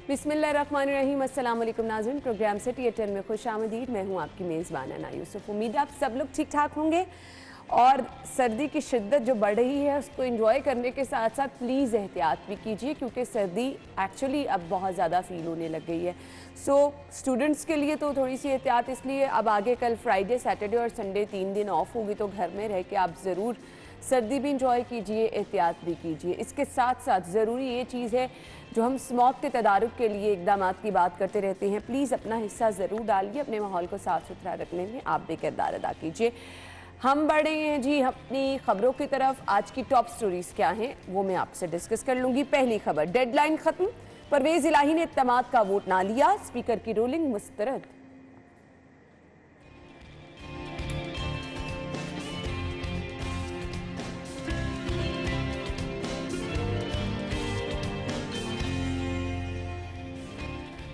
बिस्मिल्लाहिर्रहमानिर्रहीम। अस्सलाम वालेकुम नाज़रीन, प्रोग्राम से टी10 में खुश आमदीद। मैं हूँ आपकी मेज़बान अना यूसुफ। उम्मीद है आप सब लोग ठीक ठाक होंगे और सर्दी की शिद्दत जो बढ़ रही है उसको एंजॉय करने के साथ साथ प्लीज़ एहतियात भी कीजिए, क्योंकि सर्दी एक्चुअली अब बहुत ज़्यादा फील होने लग गई है। सो स्टूडेंट्स के लिए तो थोड़ी सी एहतियात इसलिए, अब आगे कल फ्राइडे, सैटरडे और संडे 3 दिन ऑफ होगी, तो घर में रह के आप ज़रूर सर्दी भी इंजॉय कीजिए, एहतियात भी कीजिए। इसके साथ साथ ज़रूरी ये चीज़ है, जो हम स्मॉग के तदारुक के लिए इकदाम की बात करते रहते हैं, प्लीज़ अपना हिस्सा ज़रूर डालिए, अपने माहौल को साफ़ सुथरा रखने में आप भी किरदार अदा कीजिए। हम बढ़े हैं जी अपनी खबरों की तरफ। आज की टॉप स्टोरीज क्या हैं वो मैं आपसे डिस्कस कर लूँगी। पहली खबर, डेडलाइन ख़त्म, परवेज़ इलाही ने इत्तेमाद का वोट ना लिया, स्पीकर की रूलिंग मुस्तरद।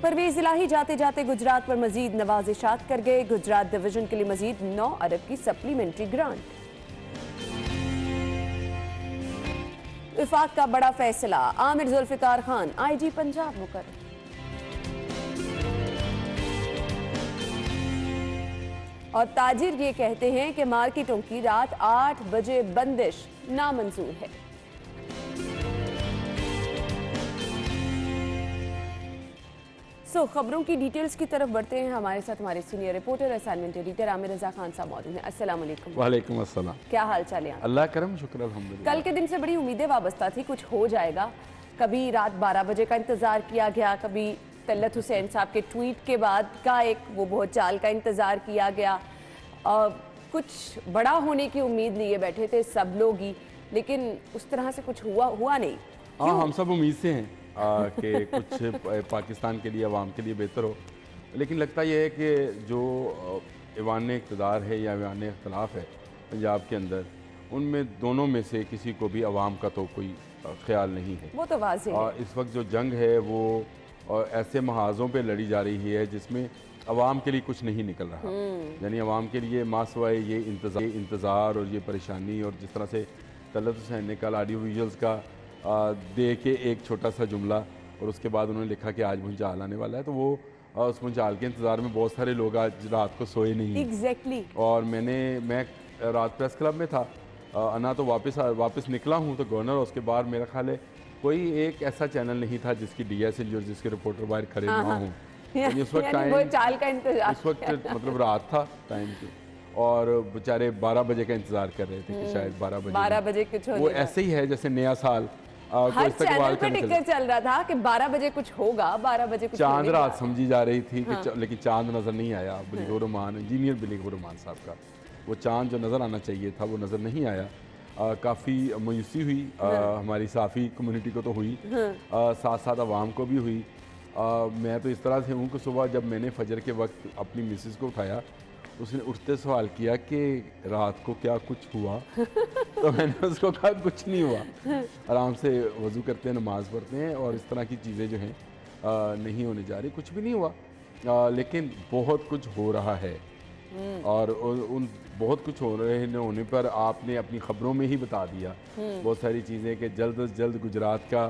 परवेज़ इलाही जाते जाते गुजरात पर मजीद नवाजिशात कर गए। गुजरात डिवीजन के लिए मजीद 9 अरब की सप्लीमेंट्री ग्रांट। विफाक का बड़ा फैसला, आमिर जुल्फिकार खान आईजी पंजाब मुकर्रर। और ताजिर ये कहते हैं कि मार्केटों की रात 8 बजे बंदिश नामंजूर है। खबरों की डिटेल्स की तरफ बढ़ते हैं। हमारे साथ हमारे senior reporter, assignment editor Aamir Raza Khan साहब मौजूद हैं। अस्सलाम वालेकुम। वालेकुम अस्सलाम। क्या हाल चाल है? अल्लाह करम, शुक्र अल्हम्दुलिल्लाह। कल के दिन से बड़ी उम्मीदें वाबस्ता थी, कुछ हो जाएगा। कभी रात 12 बजे का इंतज़ार किया गया, कभी तलत हुसैन साहब के ट्वीट के बाद का एक वो बहुत चाल का इंतज़ार किया गया। कुछ बड़ा होने की उम्मीद लिए बैठे थे सब लोग ही, लेकिन उस तरह से कुछ हुआ नहीं। हाँ, हम सब उम्मीद से हैं कि कुछ पाकिस्तान के लिए, अवाम के लिए बेहतर हो, लेकिन लगता यह है कि जो ऐवान इक़्तिदार है या ऐवान इख्तलाफ है पंजाब के अंदर, उनमें दोनों में से किसी को भी अवाम का तो कोई ख्याल नहीं है। वो तो वाज़ेह है। इस वक्त जो जंग है वो ऐसे महाजों पे लड़ी जा रही है जिसमें अवाम के लिए कुछ नहीं निकल रहा। यानी अवाम के लिए मासवाए ये इंतज़ार और ये परेशानी, और जिस तरह से तलत हुसैन ने कल ऑडियो विजुअल्स का दे के एक छोटा सा जुमला, और उसके बाद उन्होंने लिखा कि आज भूचाल आने वाला है, तो वो उस भूचाल के इंतज़ार में बहुत सारे लोग आज रात को सोए नहीं। Exactly. और मैं रात प्रेस क्लब में था, अना तो वापस निकला हूँ तो गवर्नर, उसके बाद मेरा ख्याल है कोई एक ऐसा चैनल नहीं था जिसकी DSL और जिसके रिपोर्टर बाहर खड़े ना हों। इस वक्त मतलब रात था टाइम की, और बेचारे 12 बजे का इंतजार कर रहे थे कि शायद 12 बजे कुछ वो ऐसे ही है जैसे नया साल हर चैनल पे टिकर चल रहा था कि 12 बजे कुछ होगा, 12 बजे कुछ चांद रात समझी जा रही थी कि लेकिन चांद नजर नहीं आया। बिलीगुर रहमान, इंजीनियर बिलीगुर रहमान साहब का वो चांद जो नज़र आना चाहिए था वो नज़र नहीं आया। काफ़ी मायूसी हुई हमारी साफ़ी कम्युनिटी को तो हुई, साथ साथ अवाम को भी हुई। मैं तो इस तरह से हूँ कि सुबह जब मैंने फजर के वक्त अपनी मिसेस को उठाया, उसने उठते सवाल किया कि रात को क्या कुछ हुआ? तो मैंने उसको कहा कुछ नहीं हुआ, आराम से वज़ू करते हैं, नमाज़ पढ़ते हैं, और इस तरह की चीज़ें जो हैं नहीं होने जा रही, कुछ भी नहीं हुआ। लेकिन बहुत कुछ हो रहा है, और उन बहुत कुछ हो रहे होने पर आपने अपनी ख़बरों में ही बता दिया बहुत सारी चीज़ें कि जल्द से जल्द गुजरात का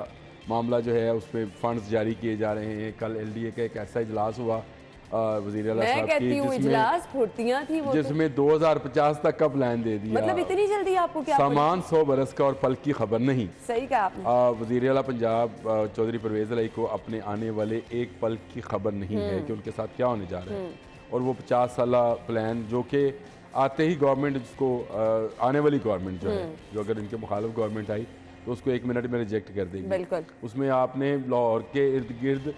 मामला जो है उस पर फंड्स जारी किए जा रहे हैं। कल LDA का एक ऐसा इजलास हुआ वज़ीर आला साहब की, जिसमें 2050 तक का प्लान दे दिया। मतलब इतनी जल्दी आपको क्या सामान 100 बरस का और पल की खबर नहीं। सही कहा आपने। वज़ीर आला पंजाब चौधरी परवेज़ इलाही को अपने आने वाले एक पल की खबर नहीं है कि उनके साथ क्या होने जा रहा है, और वो 50 साल प्लान जो कि आते ही गवर्नमेंट जिसको आने वाली गवर्नमेंट जो है, जो अगर इनके मुखालिफ गवर्नमेंट आई तो उसको 1 मिनट में रिजेक्ट कर देगी। बिल्कुल। उसमें आपने लाहौर के इर्द गिर्द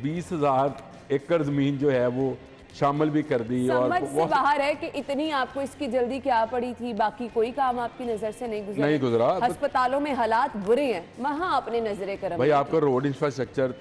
20,000 एकड़ ज़मीन जो है वो शामिल भी कर दी। समझ से बाहर है कि इतनी आपको इसकी जल्दी क्या पड़ी थी। बाकी कोई काम आपकी नज़र से नहीं गुजरा। अस्पतालों में हालात बुरे हैं, वहाँ अपने नजरे करम। भाई आपका रोड इंफ्रास्ट्रक्चर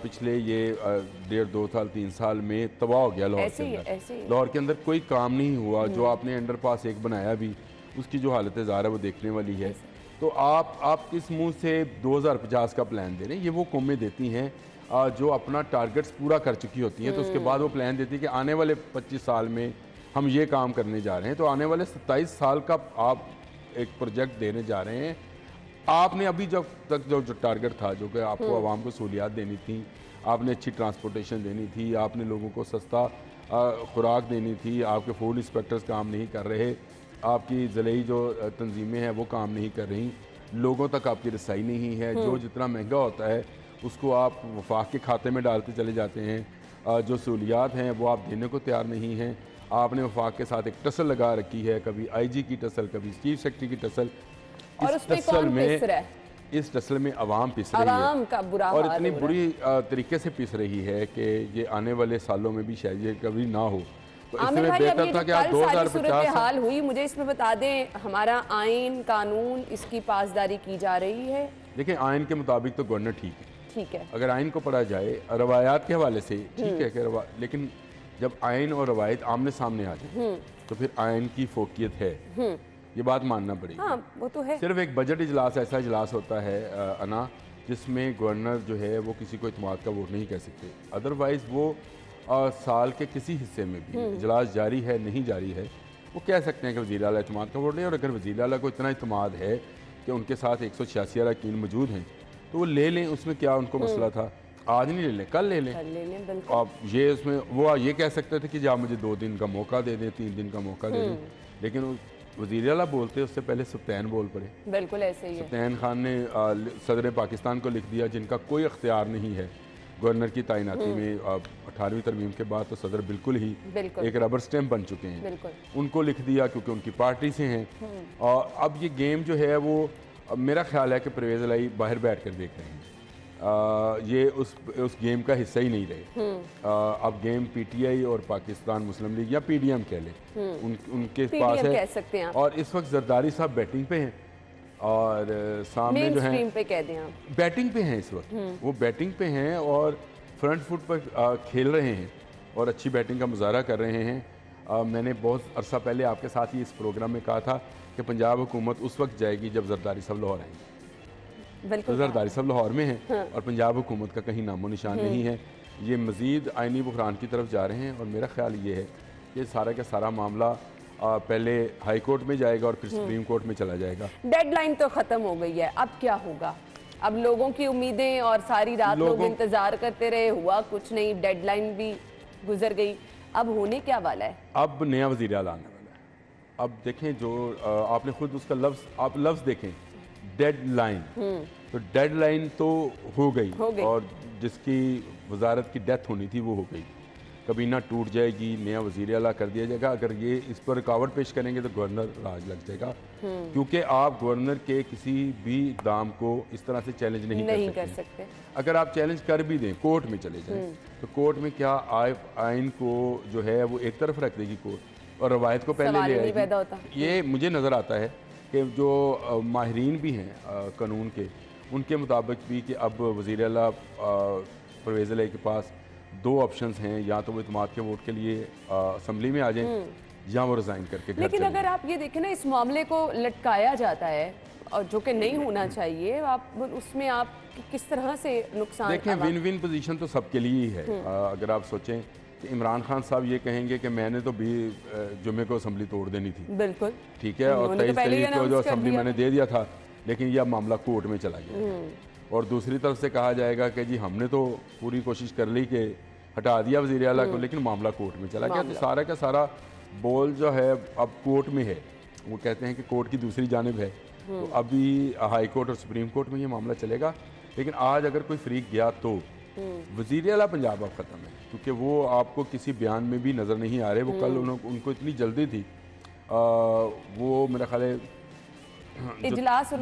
पिछले ये 1.5, 2 साल 3 साल में तबाह हो गया। लाहौर के अंदर कोई काम नहीं हुआ। जो आपने अंडरपास एक बनाया भी, उसकी जो हालत ज़ाहिर है वो देखने वाली है। तो आप किस मुँह से 2050 का प्लान दे रहे हैं? ये वो कौमें देती हैं जो अपना टारगेट्स पूरा कर चुकी होती हैं, तो उसके बाद वो प्लान देती है कि आने वाले 25 साल में हम ये काम करने जा रहे हैं। तो आने वाले 27 साल का आप एक प्रोजेक्ट देने जा रहे हैं आपने अभी जब तक जो टारगेट था, जो कि आपको आवाम को सहूलियात देनी थी, आपने अच्छी ट्रांसपोर्टेशन देनी थी, आपने लोगों को सस्ता खुराक देनी थी, आपके फूड इंस्पेक्टर्स काम नहीं कर रहे, आपकी ज़िले जो तंजीमें हैं वो काम नहीं कर रही, लोगों तक आपकी रसाई नहीं है, जो जितना महंगा होता है उसको आप वफाक के खाते में डालते चले जाते हैं, जो सहूलियात हैं वो आप देने को तैयार नहीं हैं। आपने वफाक के साथ एक टसल लगा रखी है, कभी IG की टसल, कभी चीफ सेक्रेटरी की टसल। और उसमें कौन पिस रहा है? इस टसल में अवाम पिस रही है का बुरा और हाल इतनी हो बुरी तरीके से पिस रही है कि ये आने वाले सालों में भी शायद ये कभी ना हो। तो आमिर इसमें भाई, अब ये बेहतर था जो कि आप कल सारी सूरत 2050 हाल हुई, मुझे इसमें बता दें, हमारा आइन कानून इसकी पासदारी की जा रही है? देखिए, आइन के मुताबिक तो गवर्नर ठीक है, ठीक है, अगर आइन को पढ़ा जाए रवायात के हवाले से ठीक है कि लेकिन जब आइन और रवायत आमने सामने आ जाए तो फिर आइन की फोकियत है, ये बात मानना पड़ेगी। हाँ वो तो है। सिर्फ एक बजट इजलास ऐसा इजलास होता है अना, जिसमें गवर्नर जो है वो किसी को इत्मीनान का वोट नहीं कह सकते, अदरवाइज़ वो साल के किसी हिस्से में भी इजलास जारी है नहीं जारी है वो कह सकते हैं कि वज़ीर आला इत्मीनान का वोट नहीं। और अगर वज़ीर आला को इतना इत्मीनान है कि उनके साथ 186 अरकान मौजूद हैं तो वो ले लें, उसमें क्या उनको मसला था? आज नहीं ले लें, कल ले लें। आप ये उसमें वो ये कह सकते थे कि जी आप मुझे 2 दिन का मौका दे दें, 3 दिन का मौका दे दें, लेकिन वज़ीर आला बोलते उससे पहले सुल्तान बोल पड़े। बिल्कुल ऐसे ही है। सुल्तान खान ने सदर पाकिस्तान को लिख दिया, जिनका कोई अख्तियार नहीं है गवर्नर की तैनाती में। 18वीं तरमीम के बाद तो सदर बिल्कुल ही एक रबर स्टैम्प बन चुके हैं, उनको लिख दिया क्योंकि उनकी पार्टी से हैं। और अब ये गेम जो है वो मेरा ख्याल है कि परवेज़ इलाही बाहर बैठ कर देख रहे हैं, ये उस गेम का हिस्सा ही नहीं रहे। अब गेम PTI और पाकिस्तान मुस्लिम लीग या PDM कह लें, उनके पास है। कह सकते हैं आप। और इस वक्त जरदारी साहब बैटिंग पे हैं और सामने जो है पे कह दें आप, बैटिंग पे हैं इस वक्त, वो बैटिंग पे हैं और फ्रंट फुट पर खेल रहे हैं और अच्छी बैटिंग का मुजाहरा कर रहे हैं। मैंने बहुत अरसा पहले आपके साथ ही इस प्रोग्राम में कहा था कि पंजाब हुकूमत उस वक्त जाएगी जब जरदारी साहब लाहौर आएंगे। तो जरदारी साहब लाहौर में हैं और पंजाब हुकूमत का कहीं नामो निशान नहीं है। ये मज़ीद आइनी बुहरान की तरफ जा रहे हैं और मेरा ख्याल ये है कि सारा का सारा मामला पहले हाई कोर्ट में जाएगा और फिर सुप्रीम कोर्ट में चला जाएगा। डेडलाइन तो ख़त्म हो गई है, अब क्या होगा? अब लोगों की उम्मीदें और सारी रात लोग इंतज़ार करते रहे, हुआ कुछ नहीं, डेडलाइन भी गुजर गई, अब होने क्या वाला है? अब नया वज़ीर आला आने वाला है। अब देखें, जो आपने खुद उसका लफ्ज़ देखें, डेडलाइन, तो डेडलाइन तो हो गई और जिसकी वजारत की डेथ होनी थी वो हो गई। कबीना टूट जाएगी, नया वज़ीर आला कर दिया जाएगा। अगर ये इस पर रुकावट पेश करेंगे तो गवर्नर राज लग जाएगा, क्योंकि आप गवर्नर के किसी भी इक़दाम को इस तरह से चैलेंज नहीं कर सकते। अगर आप चैलेंज कर भी दें, कोर्ट में चले जाएं, तो कोर्ट में क्या आइन को जो है वो एक तरफ रख देगी कोर्ट और रवायत को पहले ले आएगी। ये मुझे नज़र आता है कि जो माहिरीन भी हैं कानून के, उनके मुताबिक भी कि अब वज़ीर आला परवेज़ इलाही के पास 2 ऑप्शंस हैं, या तो वो इत्मीनान के वोट के लिए असम्बली में आ जाएं या वो रिज़ाइन करके घर लेकिन अगर आप ये देखें ना, इस मामले को लटकाया जाता है और जो कि नहीं होना चाहिए, आप उसमें आप किस तरह से नुकसान? देखें, विन विन पोजीशन तो सबके लिए ही है। अगर आप सोचें कि इमरान खान साहब ये कहेंगे कि मैंने तो भी जुम्मे को असम्बली तोड़ देनी थी, बिल्कुल ठीक है, और 23 तारीख को जो असम्बली मैंने दे दिया था, लेकिन यह मामला कोर्ट में चला गया। और दूसरी तरफ से कहा जाएगा कि जी हमने तो पूरी कोशिश कर ली कि हटा दिया वज़ीर आला को, लेकिन मामला कोर्ट में चला गया। तो सारा का सारा बॉल जो है अब कोर्ट में है। वो कहते हैं कि कोर्ट की दूसरी जानिब है, तो अभी हाई कोर्ट और सुप्रीम कोर्ट में ये मामला चलेगा। लेकिन आज अगर कोई फ्रीक गया तो वज़ीर आला पंजाब अब ख़त्म है, क्योंकि वो आपको किसी बयान में भी नज़र नहीं आ रहे। वो कल उनको इतनी जल्दी थी, वो मेरा ख्याल है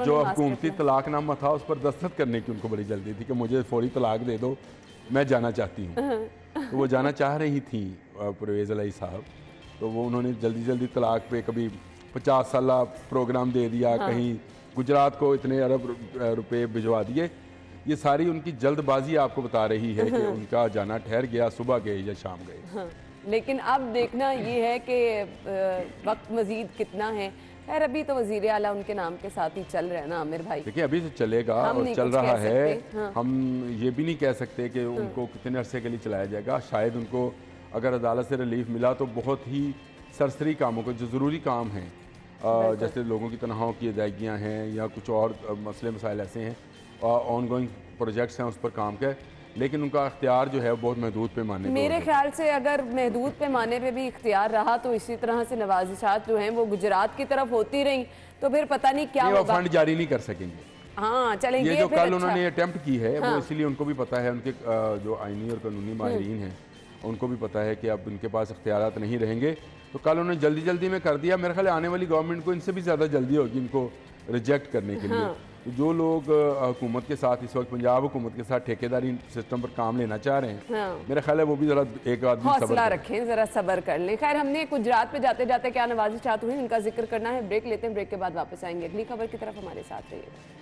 जो हुकूमती तलाकनामा था उस पर दस्तखत करने की उनको बड़ी जल्दी थी कि मुझे फौरी तलाक दे दो, मैं जाना चाहती हूँ। तो वो जाना चाह रही थी परवेज़ इलाही साहब, तो वो उन्होंने जल्दी जल्दी तलाक पे कभी 50 साल प्रोग्राम दे दिया, कहीं गुजरात को इतने अरब रुपए भिजवा दिए। ये सारी उनकी जल्दबाजी आपको बता रही है कि उनका जाना ठहर गया, सुबह गए या शाम गए। लेकिन अब देखना ये है कि वक्त मजीद कितना है। खैर अभी तो वज़ीर आला उनके नाम के साथ ही चल रहा है ना आमिर भाई। देखिए अभी तो चलेगा और चल रहा है। हम ये भी नहीं कह सकते कि उनको कितने अरसे के लिए चलाया जाएगा। शायद उनको अगर अदालत से रिलीफ मिला तो बहुत ही सरसरी कामों को, जो ज़रूरी काम हैं, जैसे लोगों की तनख्वाहों की अदायगियाँ हैं या कुछ और मसले मसाइल ऐसे हैं, ऑन गोइंग प्रोजेक्ट्स हैं, उस पर काम कर, लेकिन उनका अख्तियार जो है वो बहुत महदूद पैमाने पर मेरे ख्याल से अगर महदूद पैमाने पे भी इख्तियार रहा तो इसी तरह से नवाजिशात जो हैं वो गुजरात की तरफ होती रही तो फिर पता नहीं क्या वो होगा। फंड जारी नहीं कर सकेंगे। हाँ चलेंगे, ये जो फिर कल अच्छा। उन्होंने अटेम्प्ट की है हाँ। वो इसलिए उनको भी पता है, उनके जो आईनी और कानूनी माहिरीन हैं उनको भी पता है कि अब इनके पास इख्तियारात नहीं रहेंगे, तो कल उन्होंने जल्दी जल्दी में कर दिया। मेरे ख्याल आने वाली गवर्नमेंट को इनसे भी ज़्यादा जल्दी होगी इनको रिजेक्ट करने के लिए। तो जो लोग हुकूमत के साथ इस वक्त पंजाब हुकूमत के साथ ठेकेदारी सिस्टम पर काम लेना चाह रहे हैं, हाँ। मेरा ख्याल है वो भी ज़रा एक आदमी हौसला रखें, जरा सब्र कर लें। खैर हमने गुजरात पे जाते जाते क्या नवाजिशात हुई इनका जिक्र करना है, ब्रेक लेते हैं, ब्रेक के बाद वापस आएंगे अगली खबर की तरफ, हमारे साथ रहिए।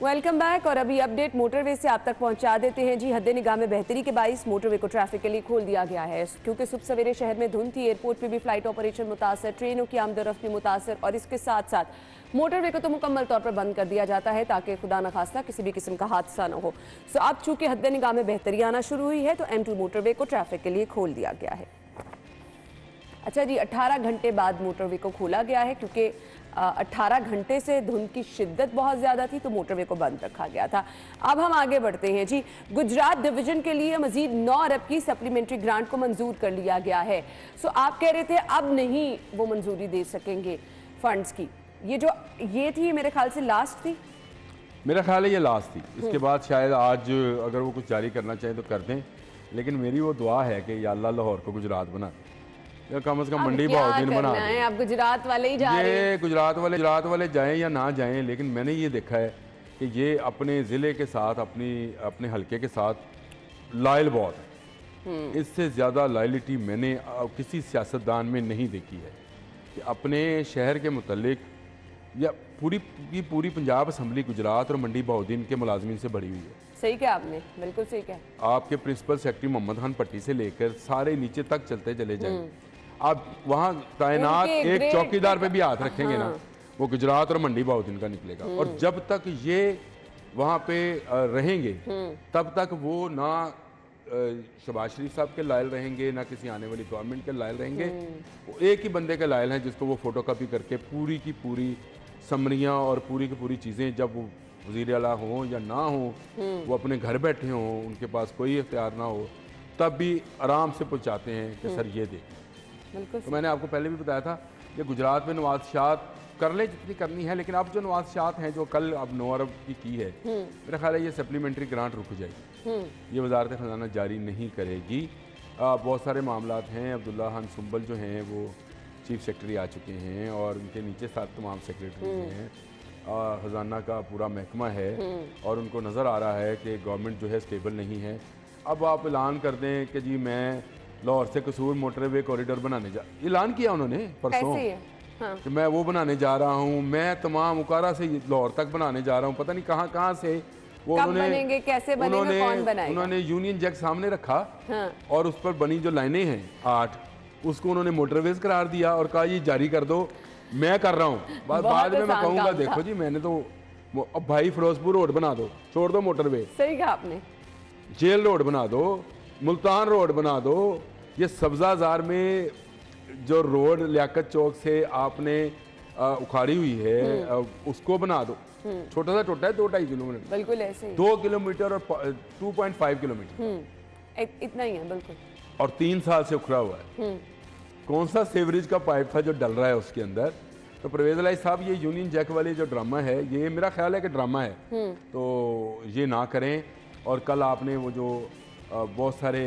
Welcome back. और अभी अपडेट मोटरवे से आप तक पहुंचा देते हैं। जी, हद्दे निगाह में बेहतरी के बाइस मोटरवे को ट्रैफिक के लिए खोल दिया गया है, क्योंकि सुबह सवेरे शहर में धुंध थी। एयरपोर्ट पे भी फ्लाइट ऑपरेशन मुतासर, ट्रेनों की आमदरफ्त भी मुतासर, और इसके साथ साथ मोटरवे को तो मुकम्मल तौर पर बंद कर दिया जाता है ताकि खुदा न खास्ता किसी भी किस्म का हादसा न हो। सो अब चूंकि हद्दे निगाह में बेहतरी आना शुरू हुई है तो M2 मोटरवे को ट्रैफिक के लिए खोल दिया गया है। अच्छा जी, 18 घंटे बाद मोटरवे को खोला गया है, क्योंकि 18 घंटे से धुंध की शिद्दत बहुत ज़्यादा थी तो मोटरवे को बंद रखा गया था। अब हम आगे बढ़ते हैं जी। गुजरात डिवीजन के लिए मजीद 9 अरब की सप्लीमेंट्री ग्रांट को मंजूर कर लिया गया है। सो आप कह रहे थे अब नहीं वो मंजूरी दे सकेंगे फंड्स की, ये थी मेरे ख्याल से लास्ट थी। मेरा ख्याल है ये लास्ट थी, इसके बाद शायद आज अगर वो कुछ जारी करना चाहें तो कर दें, लेकिन मेरी वो दुआ है कि या अल्लाह लाहौर को गुजरात बना दे, या कम से कम मंडी बहुद्दीन बना दे। आप गुजरात वाले ही जा रहे हैं। गुजरात वाले जाएं या ना जाएं, लेकिन मैंने ये देखा है कि ये अपने ज़िले के साथ अपने हलके के साथ लायल बहुत है। इससे ज़्यादा लायलिटी मैंने किसी सियासतदान में नहीं देखी है कि अपने शहर के मुतल्लिक या पूरी पंजाब असम्बली गुजरात और मंडी बहुद्दीन के मुलाजमीन से भरी हुई है। सही कहा आपने, बिल्कुल सही कहा। आपके प्रिंसिपल सेक्रेटरी मोहम्मद खान पट्टी से लेकर सारे नीचे तक चलते चले जाएं, आप वहाँ तैनात एक चौकीदार पे भी हाथ रखेंगे ना, वो गुजरात और मंडी बहुद्दीन का निकलेगा। और जब तक ये वहाँ पे रहेंगे तब तक वो ना शहबाज शरीफ साहब के लायल रहेंगे, ना किसी आने वाली गवर्नमेंट के लायल रहेंगे। वो एक ही बंदे के लायल हैं जिसको वो फोटो कॉपी करके पूरी की पूरी समरियाँ और पूरी की पूरी चीज़ें, जब वो वज़ीर आला हों या ना हो, वो अपने घर बैठे हों, उनके पास कोई इख्तियार ना हो, तब भी आराम से पहुँचाते हैं कि सर ये देखें। तो मैंने आपको पहले भी बताया था कि गुजरात में नवाज़शात कर ले जितनी करनी है, लेकिन अब जो नवाज़शात हैं जो कल अब 9 अरब की है, मेरा ख्याल है ये सप्लीमेंट्री ग्रांट रुक जाएगी, ये वजारत ख़जाना जारी नहीं करेगी। बहुत सारे मामलात हैं। अब्दुल्ला खान सुंबल जो हैं वो चीफ सेक्रेटरी आ चुके हैं और उनके नीचे साथ तमाम सेक्रेटरी हैं। ख़जाना का पूरा महकमा है और उनको नज़र आ रहा है कि गवर्नमेंट जो है स्टेबल नहीं है। अब आप ऐलान कर दें कि जी मैं लाहौर से कसूर मोटरवे कॉरिडोर बनाने ऐलान किया उन्होंने परसों कि मैं वो बनाने जा रहा हूँ, मैं तमाम उकारा से लाहौर तक बनाने जा रहा हूँ, पता नहीं कहाँ से वो उन्होंने कैसे बनेगा, कौन बनाएगा? उन्होंने यूनियन जैक सामने रखा और उस पर बनी जो लाइनें हैं 8, उसको उन्होंने मोटरवेज करार दिया और कहा ये जारी कर दो, मैं कर रहा हूँ। बाद में मैं कहूँगा देखो जी मैंने तो अब भाई फिरोजपुर रोड बना दो, छोड़ दो मोटरवे, सही कहा आपने, जेल रोड बना दो, मुल्तान रोड बना दो, ये सब्जाजार में जो रोड लियाकत चौक से आपने उखाड़ी हुई है उसको बना दो। छोटा सा टोटा है 2-2.5 किलोमीटर, बिल्कुल ऐसे ही 2 किलोमीटर और 2.5 किलोमीटर इतना ही है बिल्कुल, और 3 साल से उखड़ा हुआ है। कौन सा सेवरेज का पाइप था जो डल रहा है उसके अंदर? तो परवेज इलाही साहब ये यूनियन जैक वाली जो ड्रामा है, ये मेरा ख्याल है कि ड्रामा है, तो ये ना करें। और कल आपने वो जो बहुत सारे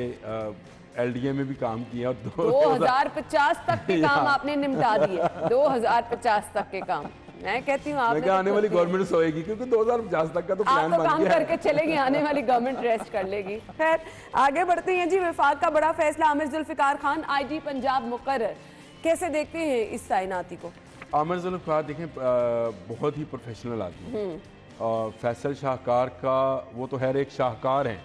LDA में भी काम किया और 2050 तक के काम आपने निपटा दिए, 2050 तक के काम। मैं कहती हूँ आपने आने वाली गवर्नमेंट सोएगी क्योंकि 2050 तक का तो प्लान बन गया है। काम करके चलेगी, आने वाली गवर्नमेंट रेस्ट कर लेगी। खैर आगे बढ़ते हैं जी। वफाक का बड़ा फैसला, आमिर जुल्फिकार खान IG पंजाब मुकर्रर, कैसे देखते हैं इस तैनाती को? आमिर जुल्फिकार देखें बहुत ही प्रोफेशनल आदमी, फैसल शाहकार का वो तो खैर एक शाहकार हैं,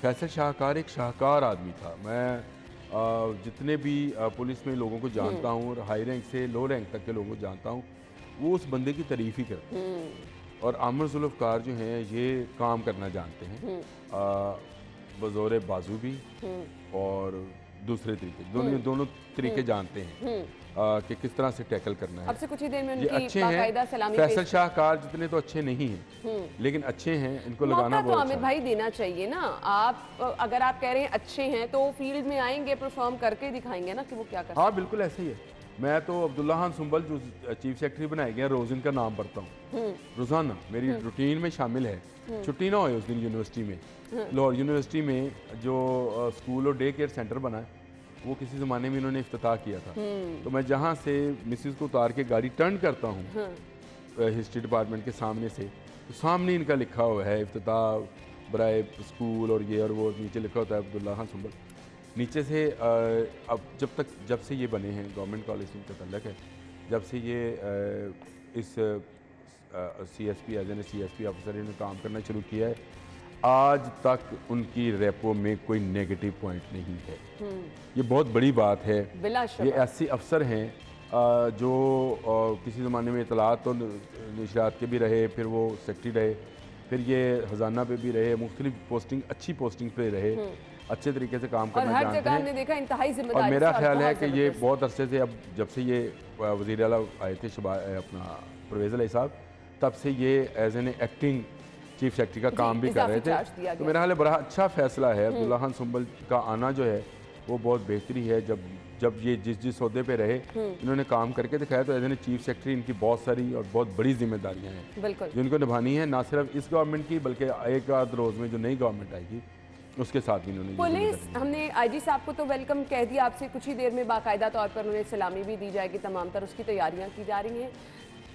फैसल शाहकार एक शाहकार आदमी था। मैं जितने भी पुलिस में लोगों को जानता हूँ, हाई रैंक से लो रैंक तक के लोगों को जानता हूँ, वो उस बंदे की तारीफ ही करते हैं। और आमिर जुल्फ़कार जो हैं ये काम करना जानते हैं, बज़ोर बाजू भी और दूसरे तरीके, दोनों तरीके जानते हैं कि किस तरह से टैकल करना है। अब से कुछ ही देर में ये उनकी अच्छे बाकायदा हैं। सलामी फैसल पेश शाहकार जितने तो अच्छे नहीं हैं, लेकिन अच्छे हैं, इनको लगाना मौका तो बहुत आमिर अच्छा है। भाई देना चाहिए ना। आप अगर आप कह रहे हैं अच्छे हैं तो फील्ड में आएंगे, परफॉर्म करके दिखाएंगे ना कि वो क्या कर हाँ बिल्कुल ऐसे ही है। मैं तो अब्दुल्ला खान सुंबल जो चीफ सेक्रेटरी बनाए गए हैं, रोज़ इनका नाम पढ़ता हूँ रोज़ाना, मेरी रूटीन में शामिल है। छुट्टी ना हो उस दिन यूनिवर्सिटी में, लाहौर यूनिवर्सिटी में जो स्कूल और डे केयर सेंटर बना है, वो किसी ज़माने में इन्होंने इफ्तिताह किया था। तो मैं जहाँ से मिसिस को उतार के गाड़ी टर्न करता हूँ हिस्ट्री डिपार्टमेंट के सामने से, तो सामने इनका लिखा हुआ है इफ्तिताह बराए स्कूल और ये, और वो नीचे लिखा होता है अब्दुल्ला खान सुंबल। नीचे से अब जब से ये बने हैं, गवर्नमेंट कॉलेज से इनका तल्लक है, जब से ये इस CSP as an CSP officer इन्होंने काम करना शुरू किया है, आज तक उनकी रेपो में कोई नेगेटिव पॉइंट नहीं है। ये बहुत बड़ी बात है। बिलाशुबा। ये ऐसे अफसर हैं जो किसी ज़माने में इतलात तो नशरियात के भी रहे, फिर वो सेक्रेटरी रहे, फिर ये ख़जाना पे भी रहे, मुख्तलिफ पोस्टिंग, अच्छी पोस्टिंग पे रहे, अच्छे तरीके से काम और करना हर जानते जगह हैं। हमने देखा इंतहाई और जिम्मेदारी मेरा से और ख्याल है बहुत कि ये ज़बरदस्त। बहुत अरसे से, अब जब से ये वज़ीर आला आए थे अपना परवेज़ अलई साहब, तब से ये as an acting chief secretary का काम भी कर रहे इजाफी चार्ज दिया थे। तो गया। मेरा ख्याल है बड़ा अच्छा फैसला है। अब्दुल्ला खान सुंबल का आना जो है वो बहुत बेहतरी है। जब ये जिस ओहदे पे रहे, इन्होंने काम करके दिखाया, तो एज एन चीफ सेक्रेटरी इनकी बहुत सारी और बहुत बड़ी जिम्मेदारियाँ हैं बिल्कुल। जो इनको निभानी है, ना सिर्फ इस गवर्नमेंट की बल्कि एक आध रोज़ में जो नई गवर्नमेंट आएगी उसके साथ भी इन्होंने ये पुलिस, जिम्मेदारी हमने IG साहब को तो वेलकम कह दिया, आपसे कुछ ही देर में बाकायदा तौर पर उन्हें सलामी भी दी जाएगी, तमाम तर उसकी तैयारियां की जा रही हैं।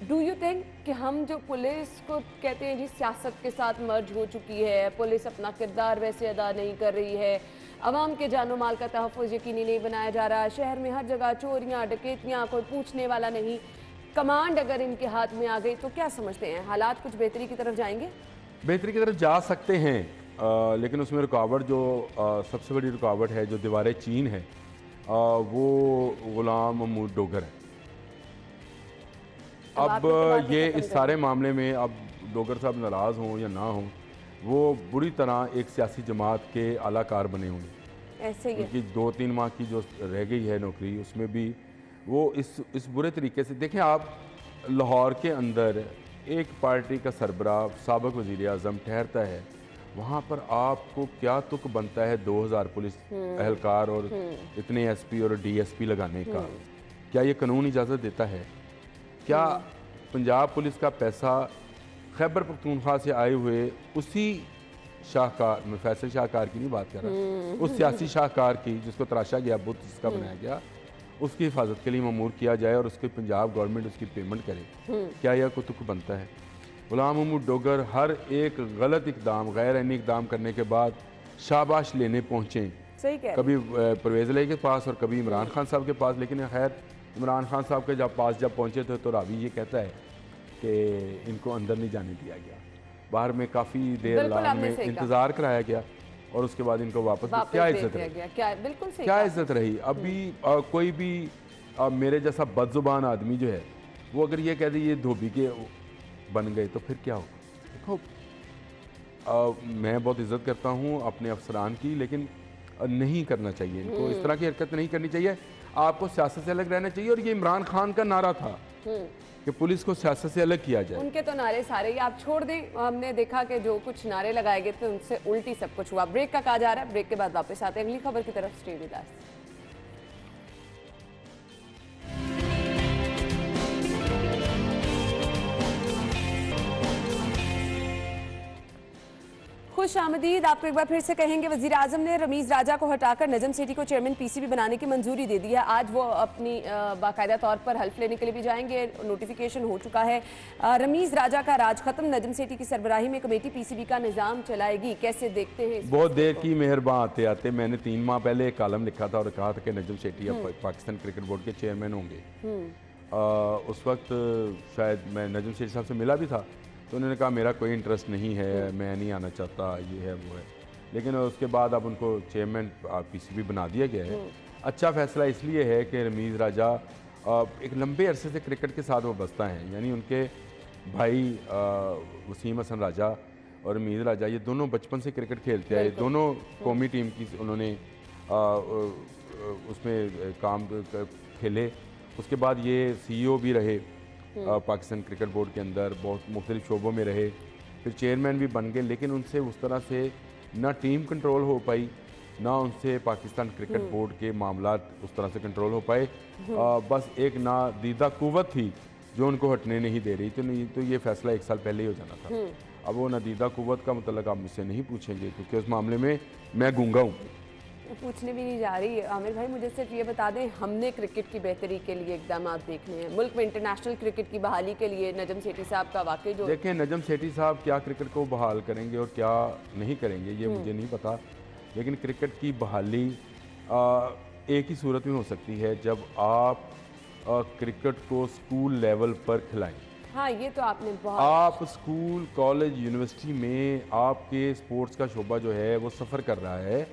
डू यू थिंक कि हम जो पुलिस को कहते हैं जी सियासत के साथ मर्ज हो चुकी है, पुलिस अपना किरदार वैसे अदा नहीं कर रही है, अवाम के जानो माल का तहफ़्फ़ुज़ यकीनी नहीं बनाया जा रहा, शहर में हर जगह चोरियाँ डकैतियाँ, कोई पूछने वाला नहीं, कमांड अगर इनके हाथ में आ गई तो क्या समझते हैं हालात कुछ बेहतरी की तरफ जाएंगे? बेहतरी की तरफ जा सकते हैं, लेकिन उसमें रुकावट जो सबसे बड़ी रुकावट है, जो दीवार चीन है, वो गुलाम महमूद डोगर है। अब ये इस सारे मामले में अब डोगर साहब नाराज़ हों या ना हों, वो बुरी तरह एक सियासी जमात के आलाकार बने होंगे। ऐसे ही उनकी 2-3 माह की जो रह गई है नौकरी, उसमें भी वो इस बुरे तरीके से देखें। आप लाहौर के अंदर एक पार्टी का सरबराह साबिक़ वज़ीर आज़म ठहरता है, वहाँ पर आपको क्या तुक बनता है 2000 पुलिस एहलकार और इतने SP और DSP लगाने का? क्या ये कानून इजाज़त देता है? क्या पंजाब पुलिस का पैसा खैबर पख्तूनख्वा से आए हुए उसी शाहकार, मैं फैसल शाहकार की नहीं बात कर रहा, उस सियासी शाहकार की जिसको तराशा गया, बुत जिसका बनाया गया, उसकी हिफाजत के लिए ममूर किया जाए और उसकी पंजाब गवर्नमेंट उसकी पेमेंट करे? क्या यह को तुक बनता है? गुलाम महमूद डोगर हर एक गलत इकदाम, गैर आईनी इकदाम करने के बाद शाबाश लेने पहुँचे, सही कह कभी परवेज़ अलई के पास और कभी इमरान खान साहब के पास। लेकिन खैर इमरान खान साहब के जब पहुँचे थे तो रावी ये कहता है कि इनको अंदर नहीं जाने दिया गया, बाहर में काफ़ी देर लाइन में इंतज़ार कराया गया और उसके बाद इनको वापस क्या इज्जत रही? क्या इज्जत रही? अभी कोई भी मेरे जैसा बदजुबान आदमी जो है, वो अगर ये कह दे ये धोबी के बन गए तो फिर क्या होगा? देखो, मैं बहुत इज्जत करता हूँ अपने अफसरान की, लेकिन नहीं करना चाहिए इनको, इस तरह की हरकत नहीं करनी चाहिए। आपको सियासत से अलग रहना चाहिए। और ये इमरान खान का नारा था कि पुलिस को सियासत से अलग किया जाए। उनके तो नारे सारे ही आप छोड़ दें, हमने देखा कि जो कुछ नारे लगाए गए थे उनसे उल्टी सब कुछ हुआ। ब्रेक का कहा जा रहा है, ब्रेक के बाद वापस आते हैं अगली खबर की तरफ। Stay with us. खुश आमदीद आपको एक बार फिर से कहेंगे। वज़ीर आज़म ने रमीज़ राजा को हटाकर नजम सेठी को चेयरमैन PCB बनाने की मंजूरी दे दी है। आज वो अपनी बाकायदा तौर पर हल्फ लेने के लिए भी जाएंगे, नोटिफिकेशन हो चुका है। रमीज़ राजा का राज खत्म, नजम सेठी की सरबराही में कमेटी PCB का निज़ाम चलाएगी। कैसे देखते हैं? बहुत देर की मेहरबान आते आते मैंने 3 माह पहले एक कॉलम लिखा था और कहा था कि नजम सेठी अब पाकिस्तान क्रिकेट बोर्ड के चेयरमैन होंगे। उस वक्त शायद मैं नजम सेठी साहब से मिला भी था, तो उन्होंने कहा मेरा कोई इंटरेस्ट नहीं है, मैं नहीं आना चाहता, ये है वो है। लेकिन उसके बाद अब उनको चेयरमैन PCB बना दिया गया है। अच्छा फैसला इसलिए है कि रमीज़ राजा एक लंबे अरसे से क्रिकेट के साथ वो बसता है, यानी उनके भाई वसीम हसन राजा और अमीर राजा, ये दोनों बचपन से क्रिकेट खेलते आए, दोनों कौमी टीम की उन्होंने उसमें काम खेले। उसके बाद ये CEO भी रहे पाकिस्तान क्रिकेट बोर्ड के अंदर, बहुत मुख्तलिफ शोबों में रहे, फिर चेयरमैन भी बन गए। लेकिन उनसे उस तरह से ना टीम कंट्रोल हो पाई, ना उनसे पाकिस्तान क्रिकेट बोर्ड के मामलात उस तरह से कंट्रोल हो पाए। बस एक नादीदा कुव्वत थी जो उनको हटने नहीं दे रही थी। नहीं तो ये फैसला 1 साल पहले ही हो जाना था। अब वो नादीदा कुव्वत का मतलब आप मुझसे नहीं पूछेंगे, क्योंकि उस मामले में मैं गूंगा हूँ। पूछने भी नहीं जा रही। आमिर भाई मुझे सिर्फ ये बता दें, हमने क्रिकेट की बेहतरी के लिए इकदाम देखने हैं, मुल्क में इंटरनेशनल क्रिकेट की बहाली के लिए नजम सेठी साहब का वाकई जो देखें, नजम सेठी साहब क्या क्रिकेट को बहाल करेंगे और क्या नहीं करेंगे ये मुझे नहीं पता, लेकिन क्रिकेट की बहाली एक ही सूरत में हो सकती है जब आप क्रिकेट को स्कूल लेवल पर खिलाएं। हाँ, ये तो आपने बहुत आप स्कूल, कॉलेज, यूनिवर्सिटी में आपके स्पोर्ट्स का शोबा जो है वो सफ़र कर रहा है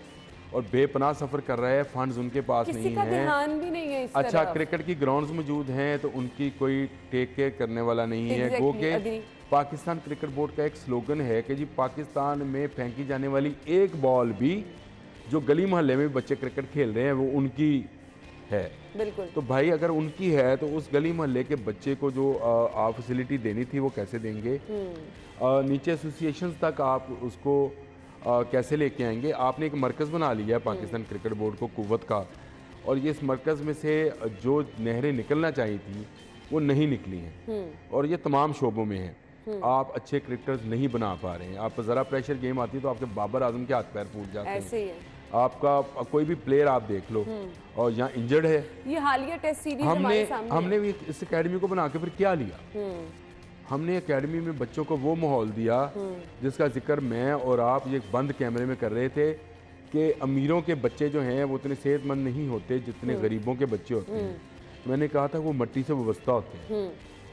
और बेपनाह सफ़र कर रहा है, फंड्स उनके पास किसी नहीं का है। ध्यान भी नहीं है इस अच्छा, तरफ। क्रिकेट की ग्राउंड्स मौजूद हैं तो उनकी कोई टेक केयर करने वाला नहीं है। गो के पाकिस्तान क्रिकेट बोर्ड का एक स्लोगन है कि जी पाकिस्तान में फेंकी जाने वाली एक बॉल भी जो गली मोहल्ले में बच्चे क्रिकेट खेल रहे हैं वो उनकी है। बिल्कुल। तो भाई अगर उनकी है तो उस गली मोहल्ले के बच्चे को जो आप फैसिलिटी देनी थी वो कैसे देंगे? नीचे एसोसिएशंस तक आप उसको कैसे लेके आएंगे? आपने एक मरकज़ बना लिया है पाकिस्तान क्रिकेट बोर्ड को कुव्वत का, और ये इस मरकज़ में से जो नहरें निकलना चाहिए थी वो नहीं निकली हैं, और ये तमाम शोबों में हैं। आप अच्छे क्रिकेटर्स नहीं बना पा रहे हैं। आप ज़रा प्रेशर गेम आती है तो आपके बाबर आजम के हाथ पैर फूट जाते हैं। ऐसे ही है। आपका कोई भी प्लेयर आप देख लो और यहाँ इंजर्ड है। ये हालिया टेस्ट सीरीज हमारे सामने हमने भी इस एकेडमी को बना के फिर क्या लिया? हमने एकेडमी में बच्चों को वो माहौल दिया जिसका जिक्र मैं और आप ये बंद कैमरे में कर रहे थे कि अमीरों के बच्चे जो हैं वो उतने सेहतमंद नहीं होते जितने गरीबों के बच्चे होते हैं। मैंने कहा था वो मिट्टी से व्यवस्था होते हैं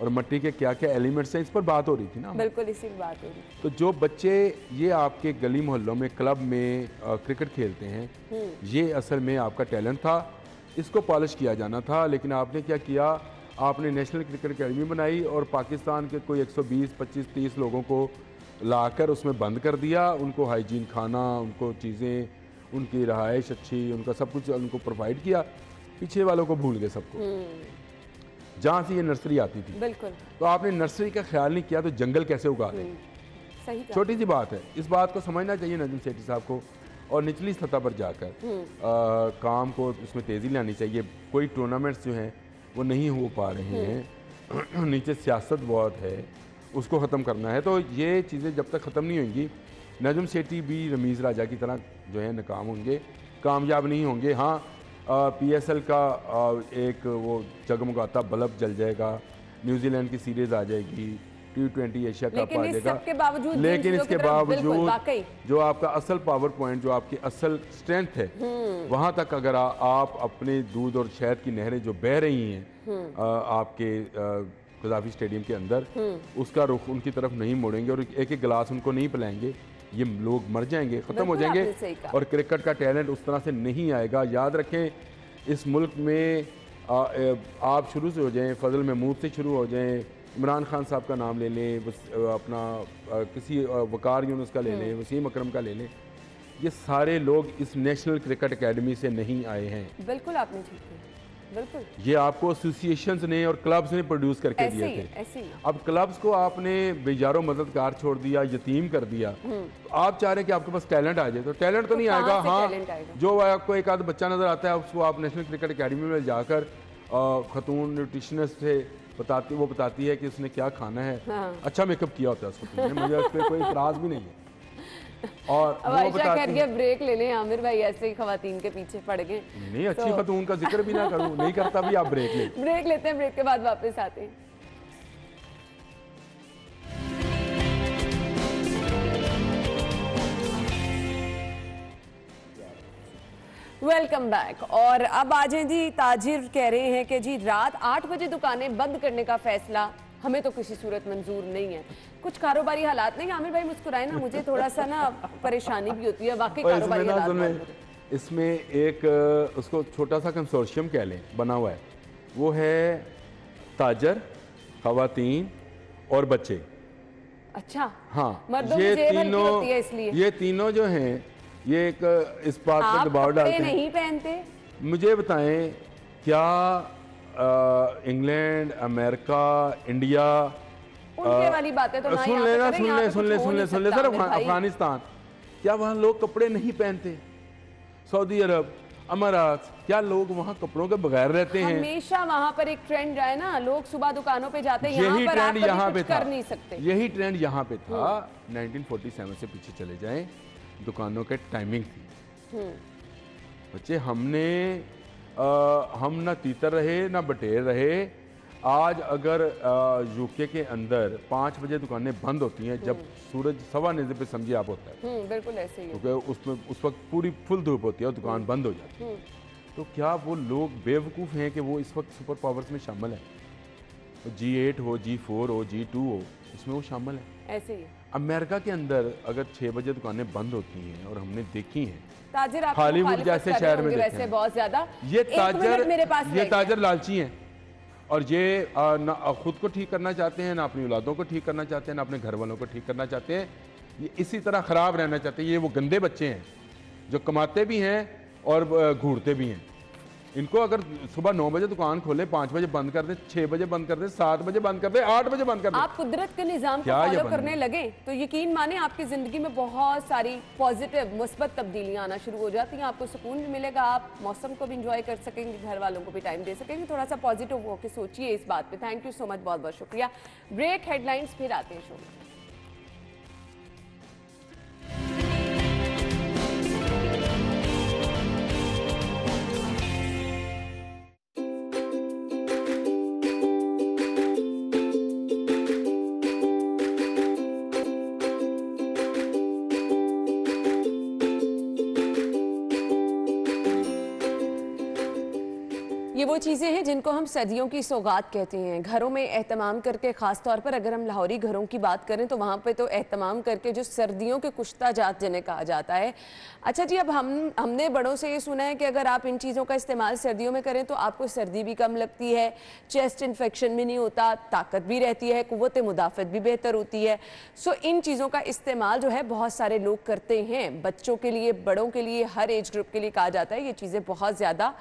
और मिट्टी के क्या क्या एलिमेंट्स हैं, इस पर बात हो रही थी ना। बिल्कुल इसी बात हो रही। तो जो बच्चे ये आपके गली मोहल्लों में क्लब में क्रिकेट खेलते हैं, ये असल में आपका टैलेंट था, इसको पॉलिश किया जाना था। लेकिन आपने क्या किया? आपने नेशनल क्रिकेट एकेडमी बनाई और पाकिस्तान के कोई 120, 25, 30 लोगों को लाकर उसमें बंद कर दिया। उनको हाइजीन खाना, उनको चीज़ें, उनकी रहाइश अच्छी, उनका सब कुछ उनको प्रोवाइड किया। पीछे वालों को भूल गए सबको, जहाँ से ये नर्सरी आती थी। बिल्कुल। तो आपने नर्सरी का ख्याल नहीं किया तो जंगल कैसे उगा दें? सही छोटी सी बात है, इस बात को समझना चाहिए नजम सेठी साहब को, और निचली सतह पर जाकर काम को उसमें तेज़ी लानी चाहिए। कोई टूर्नामेंट्स जो हैं वो नहीं हो पा रहे हैं, नीचे सियासत बहुत है, उसको ख़त्म करना है। तो ये चीज़ें जब तक ख़त्म नहीं होंगी, नजम सेठी भी रमीज़ राजा की तरह जो है नाकाम होंगे, कामयाब नहीं होंगे। हाँ, PSL का एक वो जगमगाता बल्ब जल जाएगा, न्यूजीलैंड की सीरीज़ आ जाएगी, T20 एशिया कप आ जाएगा, लेकिन इसके बावजूद जो आपका असल पावर पॉइंट, जो आपकी असल स्ट्रेंथ है, वहाँ तक अगर आप अपने दूध और शहद की नहरें जो बह रही हैं आपके कज़ाफ़ी स्टेडियम के अंदर, उसका रुख उनकी तरफ नहीं मोड़ेंगे और एक एक गिलास उनको नहीं पिलाएंगे, ये लोग मर जाएंगे, ख़त्म हो जाएंगे और क्रिकेट का टैलेंट उस तरह से नहीं आएगा। याद रखें, इस मुल्क में आप शुरू से हो जाएं, फजल महमूद से शुरू हो जाएं, इमरान खान साहब का नाम ले लें, अपना किसी वकार यूनुस का ले लें, वसीम अकरम का ले लें, ये सारे लोग इस नेशनल क्रिकेट एकेडमी से नहीं आए हैं। बिल्कुल आपने ठीक है, बिल्कुल। ये आपको एसोसिएशंस ने और क्लब्स ने प्रोड्यूस करके दिए थे। ऐसे ही। अब क्लब्स को आपने बेजारो मददगार छोड़ दिया, यतीम कर दिया। तो आप चाह रहे हैं कि आपके पास टैलेंट आ जाए, तो टैलेंट तो नहीं आएगा। हाँ, जो आपको एक आध बच्चा नजर आता है उसको आप नेशनल क्रिकेट एकेडमी में जाकर खतून न्यूट्रिशनिस्ट से बताती है कि उसने क्या खाना है। हाँ। अच्छा मेकअप किया होता है उसको, मुझे उस पर कोई इतराज भी नहीं है। और ब्रेक ले लें आमिर भाई, ऐसे ही खवातीन के पीछे पड़ गए। नहीं, अच्छी खतून का जिक्र भी ना करूं, नहीं करता भी। आप ब्रेक लेते हैं, ब्रेक के बाद वापस आते हैं। Welcome back. और अब आ जाए जी, ताजिर कह रहे हैं कि जी रात 8 बजे दुकानें बंद करने का फैसला हमें तो किसी सूरत मंजूर नहीं है। कुछ कारोबारी हालात नहीं। आमिर भाई मुस्कुराए ना, मुझे थोड़ा सा ना परेशानी भी होती है वाकई कारोबारी हालात। इसमें एक उसको छोटा सा कंसोर्शियम कह लें बना हुआ है, वो है ताजर, खवातीन और बच्चे। अच्छा, हाँ, मर्दों की जेब हल्की होती है इसलिए। ये तीनों जो हैं ये एक इस बात पर दबाव डालते हैं। नहीं पहनते? मुझे बताएं, क्या इंग्लैंड, अमेरिका, इंडिया, उनके वाली बातें तो ना सुन यहाँ ले पे ना, करें, सुन यहाँ ले पे सुन कुछ ले हो सुन ले नहीं सुन ले सकता सर, आमिर भाई। अफगानिस्तान, क्या वहाँ लोग कपड़े नहीं पहनते? सऊदी अरब, अमारात, क्या लोग वहाँ कपड़ों के बगैर रहते हैं? हमेशा वहाँ पर एक ट्रेंड रहा है ना, लोग सुबह दुकानों पे जाते हैं, यहाँ यही पर आप ट्रेंड यहाँ कभी पे कुछ था, कर नहीं सकते। यही ट्रेंड यहाँ पे था। 1947 से पीछे चले जाएं, दुकानों के टाइमिंग थी। बच्चे हम ना तीतर रहे ना बटेर रहे। आज अगर यूके के अंदर 5 बजे दुकानें बंद होती हैं, जब सूरज सवा नेज़े पे समझिए आप होता है, बिल्कुल ऐसे ही है। क्योंकि उसमें उस वक्त पूरी फुल धूप होती है और दुकान बंद हो जाती है। तो क्या वो लोग बेवकूफ़ हैं कि वो इस वक्त सुपर पावर्स में शामिल है? G8 हो, G4 हो, G2 हो, इसमें वो शामिल है। ऐसे ही है। अमेरिका के अंदर अगर 6 बजे दुकानें बंद होती हैं, और हमने देखी हैं ताजिर, आप हॉलीवुड जैसे शहर में वैसे बहुत ज्यादा। ये ये ताजर लालची हैं, और ये ना खुद को ठीक करना चाहते हैं, ना अपनी औलादों को ठीक करना चाहते हैं, ना अपने घर वालों को ठीक करना चाहते हैं। ये इसी तरह ख़राब रहना चाहते हैं। ये वो गंदे बच्चे हैं जो कमाते भी हैं और घूरते भी हैं। इनको अगर सुबह 9 बजे दुकान खोले, 5 बजे बंद कर दे, 6 बजे बंद कर दे, 7 बजे बंद कर दे, 8 बजे बंद कर दे, आप कुदरत के निजाम को फॉलो करने लगे तो यकीन माने आपकी जिंदगी में बहुत सारी पॉजिटिव मुस्बत तब्दीलियां आना शुरू हो जाती हैं। आपको सुकून भी मिलेगा, आप मौसम को भी इंजॉय कर सकेंगे, घर वालों को भी टाइम दे सकेंगे। थोड़ा सा पॉजिटिव होकर सोचिए इस बात पे। थैंक यू सो मच, बहुत बहुत शुक्रिया। ब्रेक, हेडलाइंस, फिर आते हैं शो में। ये वो चीज़ें हैं जिनको हम सर्दियों की सौगात कहते हैं। घरों में एहतमाम करके, ख़ास तौर पर अगर हम लाहौरी घरों की बात करें तो वहाँ पे तो एहतमाम करके जो सर्दियों के कुश्ता जात जिन्हें कहा जाता है। अच्छा जी, अब हमने बड़ों से ये सुना है कि अगर आप इन चीज़ों का इस्तेमाल सर्दियों में करें तो आपको सर्दी भी कम लगती है, चेस्ट इन्फेक्शन भी नहीं होता, ताकत भी रहती है, क़ुव्वत मुदाफ़त भी बेहतर होती है। सो इन चीज़ों का इस्तेमाल जो है बहुत सारे लोग करते हैं। बच्चों के लिए, बड़ों के लिए, हर एज ग्रुप के लिए कहा जाता है ये चीज़ें बहुत ज़्यादा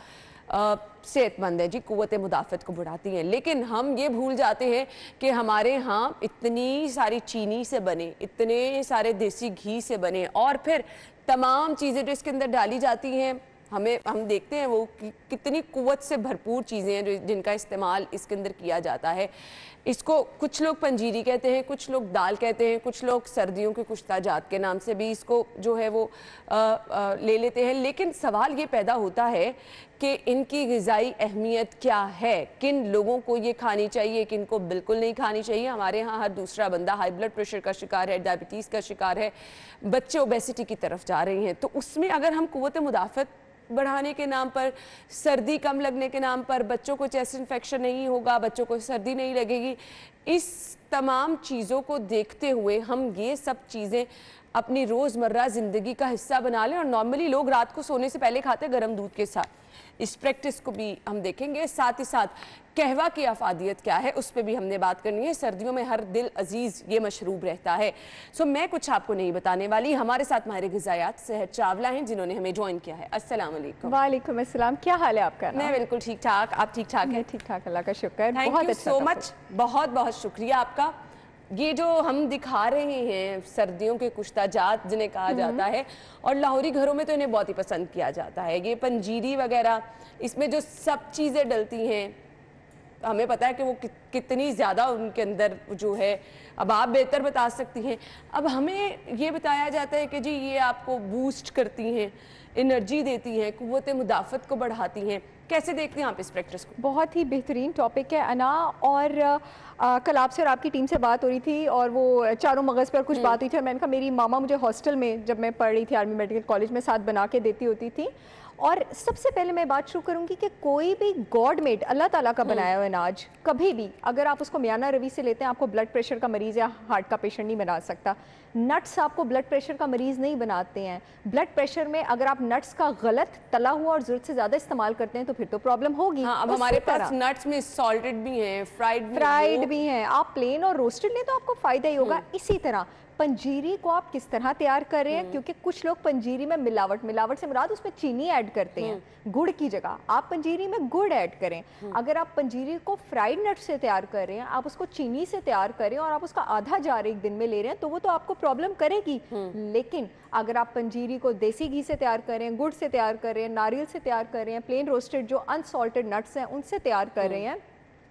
सेहतमंद है जी, क़ुव्वत मुदाफ़त को बढ़ाती हैं। लेकिन हम ये भूल जाते हैं कि हमारे यहाँ इतनी सारी चीनी से बने, इतने सारे देसी घी से बने, और फिर तमाम चीज़ें जो इसके अंदर डाली जाती हैं, हम देखते हैं वो कितनी क़ुव्वत से भरपूर चीज़ें हैं जो जिनका इस्तेमाल इसके अंदर किया जाता है। इसको कुछ लोग पंजीरी कहते हैं, कुछ लोग दाल कहते हैं, कुछ लोग सर्दियों के कुश्ता जात के नाम से भी इसको जो है वो ले लेते हैं। लेकिन सवाल ये पैदा होता है कि इनकी ग़िज़ाई अहमियत क्या है, किन लोगों को ये खानी चाहिए, किन को बिल्कुल नहीं खानी चाहिए। हमारे यहाँ हर दूसरा बंदा हाई ब्लड प्रेशर का शिकार है, डायबिटीज़ का शिकार है, बच्चे ओबेसिटी की तरफ जा रहे हैं। तो उसमें अगर हम क़ुव्वत मुदाफ़त बढ़ाने के नाम पर, सर्दी कम लगने के नाम पर, बच्चों को चेस्ट इन्फेक्शन नहीं होगा, बच्चों को सर्दी नहीं लगेगी, इस तमाम चीज़ों को देखते हुए हम ये सब चीज़ें अपनी रोज़मर्रा ज़िंदगी का हिस्सा बना लें। और नॉर्मली लोग रात को सोने से पहले खाते हैं गर्म दूध के साथ, इस प्रैक्टिस को भी हम देखेंगे। साथ ही साथ कहवा की अफादियत क्या है उस पर भी हमने बात करनी है। सर्दियों में हर दिल अजीज़ ये मशरूब रहता है। सो मैं कुछ आपको नहीं बताने वाली। हमारे साथ माहिर ग़िज़ायात सेहर चावला हैं जिन्होंने हमें ज्वाइन किया है। अस्सलाम वालेकुम। वालेकुम अस्सलाम, क्या हाल है आपका? मैं बिल्कुल ठीक ठाक, आप ठीक ठाक हैं? ठीक ठाक, अल्लाह का शुक्र। थैंक यू सो मच, बहुत बहुत शुक्रिया आपका। ये जो हम दिखा रहे हैं सर्दियों के कुश्ता जात जिन्हें कहा जाता है, और लाहौरी घरों में तो इन्हें बहुत ही पसंद किया जाता है। ये पंजीरी वगैरह, इसमें जो सब चीज़ें डलती हैं, हमें पता है कि वो कितनी ज़्यादा उनके अंदर जो है, अब आप बेहतर बता सकती हैं। अब हमें ये बताया जाता है कि जी ये आपको बूस्ट करती हैं, एनर्जी देती हैं, क़ुव्वत मुदाफ़त को बढ़ाती हैं। कैसे देखते हैं आप इस प्रैक्टिस को? बहुत ही बेहतरीन टॉपिक है अना, और कल आपसे और आपकी टीम से बात हो रही थी और वो चारों मगज़ पर कुछ बात हुई थी, और मैंने कहा मेरी मामा मुझे हॉस्टल में जब मैं पढ़ रही थी आर्मी मेडिकल कॉलेज में साथ बना के देती होती थी। और सबसे पहले मैं बात शुरू करूंगी कि कोई भी गॉड मेड, अल्लाह ताला का बनाया हुआ अनाज कभी भी अगर आप उसको मियाना रवि से लेते हैं, आपको ब्लड प्रेशर का मरीज़ या हार्ट का पेशेंट नहीं बना सकता। नट्स आपको ब्लड प्रेशर का मरीज नहीं बनाते हैं। ब्लड प्रेशर में अगर आप नट्स का गलत तला हुआ और जरूरत से ज्यादा इस्तेमाल करते हैं तो फिर तो प्रॉब्लम होगी। हाँ, अब हमारे पास नट्स में सॉल्टेड भी हैं, फ्राइड भी हैं, आप प्लेन और रोस्टेड लें तो आपको फायदा ही होगा। इसी तरह पंजीरी को आप किस तरह तैयार कर रहे हैं, क्योंकि कुछ लोग पंजीरी में मिलावट से मुराद उसमें चीनी ऐड करते हैं गुड़ की जगह, आप पंजीरी में गुड़ ऐड करें। अगर आप पंजीरी को फ्राइड नट से तैयार कर रहे हैं, आप उसको चीनी से तैयार करें और आप उसका आधा जार एक दिन में ले रहे हैं तो वो तो आपको प्रॉब्लम करेगी। लेकिन अगर आप पंजीरी को देसी घी से तैयार कर रहे हैं, गुड़ से तैयार कर रहे हैं, नारियल से तैयार कर रहे हैं, प्लेन रोस्टेड जो अनसॉल्टेड नट्स हैं उनसे तैयार कर रहे हैं,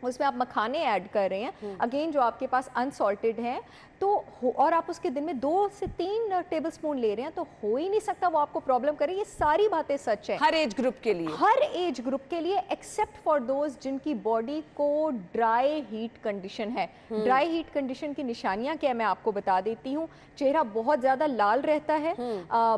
उसमें आप मखाने ऐड कर रहे हैं, अगेन जो आपके पास अनसॉल्टेड है तो और आप उसके दिन में 2 से 3 टेबलस्पून ले रहे हैं तो हो ही नहीं सकता वो आपको प्रॉब्लम करे। ये सारी बातें सच है हर एज ग्रुप के लिए, हर एज ग्रुप के लिए, एक्सेप्ट फॉर दोज जिनकी बॉडी को ड्राई हीट कंडीशन है। ड्राई हीट कंडीशन की निशानियां क्या है मैं आपको बता देती हूँ। चेहरा बहुत ज्यादा लाल रहता है,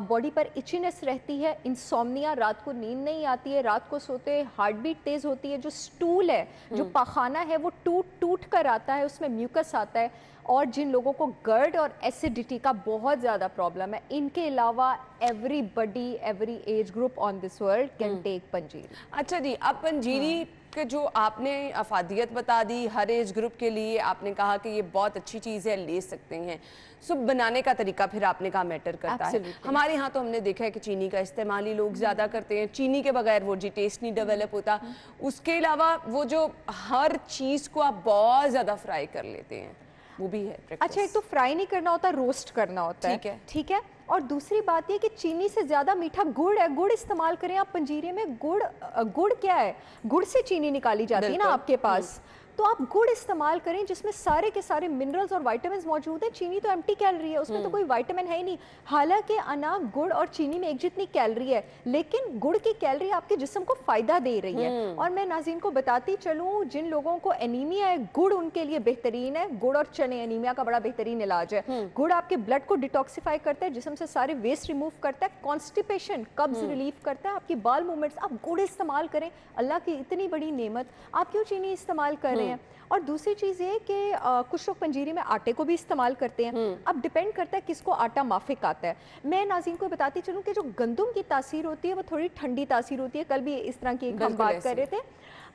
बॉडी पर इचीनेस रहती है, इंसोम्निया, रात को नींद नहीं आती है, रात को सोते हार्ट बीट तेज होती है, जो स्टूल है, जो पाखाना है वो टूट कर आता है, उसमें म्यूकस आता है। और जिन लोगों को गर्ड और एसिडिटी का बहुत ज़्यादा प्रॉब्लम है, इनके अलावा everybody, every age group on this world can take panjiri. अच्छा जी, अब पंजीरी के जो आपने अफादियत बता दी हर एज ग्रुप के लिए, आपने कहा कि ये बहुत अच्छी चीज़ है, ले सकते हैं। सो बनाने का तरीका फिर आपने कहा मैटर करता है। हमारे यहाँ तो हमने देखा है कि चीनी का इस्तेमाल ही लोग ज़्यादा करते हैं, चीनी के बगैर वो जी टेस्ट नहीं डेवलप होता। उसके अलावा वो जो हर चीज़ को आप बहुत ज़्यादा फ्राई कर लेते हैं, वो भी है। अच्छा, एक तो फ्राई नहीं करना होता, रोस्ट करना होता है, ठीक है। और दूसरी बात ये कि चीनी से ज्यादा मीठा गुड़ है, गुड़ इस्तेमाल करें आप पंजीरे में। गुड़ क्या है, गुड़ से चीनी निकाली जाती है ना आपके पास, तो आप गुड़ इस्तेमाल करें जिसमें सारे के सारे मिनरल्स और विटामिन्स मौजूद हैं। चीनी तो एम्प्टी कैलोरी है, उसमें तो कोई विटामिन है ही नहीं। हालांकि अना गुड़ और चीनी में एक जितनी कैलोरी है, लेकिन गुड़ की कैलोरी आपके जिस्म को फायदा दे रही है। और मैं नाज़रीन को बताती चलूं, जिन लोगों को एनीमिया है, गुड़ उनके लिए बेहतरीन है। गुड़ और चने एनीमिया का बड़ा बेहतरीन इलाज है। गुड़ आपके ब्लड को डिटॉक्सिफाई करता है, जिस्म से सारे वेस्ट रिमूव करता है, कॉन्स्टिपेशन, कब्ज रिलीफ करता है, आपकी बाल मूवमेंट्स। आप गुड़ इस्तेमाल करें, अल्लाह की इतनी बड़ी नेमत, आप क्यों चीनी इस्तेमाल कर रहे हैं। और दूसरी चीज ये कि कुछ लोग पंजीरी में आटे को भी इस्तेमाल करते हैं। अब डिपेंड करता है किसको आटा माफिक आता है। मैं नाज़रीन को बताती चलूं कि जो गंदम की तासीर होती है वो थोड़ी ठंडी तासीर होती है। कल भी इस तरह की हम बात कर रहे थे।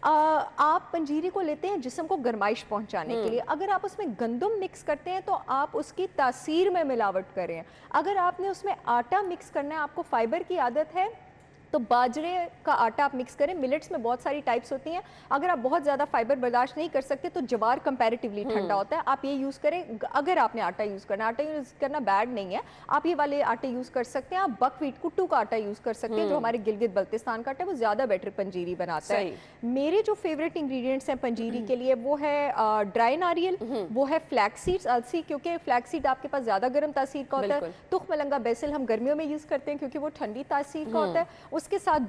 आप पंजीरी को लेते हैं जिस्म को गर्माइश पहुंचाने के लिए। अगर आप उसमें गंदम मिक्स करते हैं तो आप उसकी तासीर में मिलावट करें। अगर आपने उसमें आटा मिक्स करना है, आपको फाइबर की आदत है, तो बाजरे का आटा आप मिक्स करें। मिलेट्स में बहुत सारी टाइप्स होती हैं। अगर आप बहुत ज़्यादा फाइबर बर्दाश्त नहीं कर सकते तो जवार कंपैरेटिवली ठंडा होता है, आप ये यूज़ करें। अगर आपने आटा यूज़ करना, आटा यूज़ करना बैड नहीं है, आप ये वाले आटे यूज़ कर सकते हैं। आप बकवीट, कुट्टू का आटा यूज़ कर सकते हैं, जो हमारे गिलगित बल्तिस्तान का आटा है, वो ज़्यादा बेटर पंजीरी बनाता है। मेरे जो फेवरेट इंग्रेडिएंट्स हैं पंजीरी के लिए वो है ड्राई नारियल, वो है फ्लैक्स सीड्स, अलसी, क्योंकि फ्लैक्स सीड आपके पास ज़्यादा गर्म तासीर का होता है। तुख मलंगा बेसिल हम गर्मियों में यूज़ करते हैं क्योंकि वो ठंडी तासीर का होता है। उसके साथ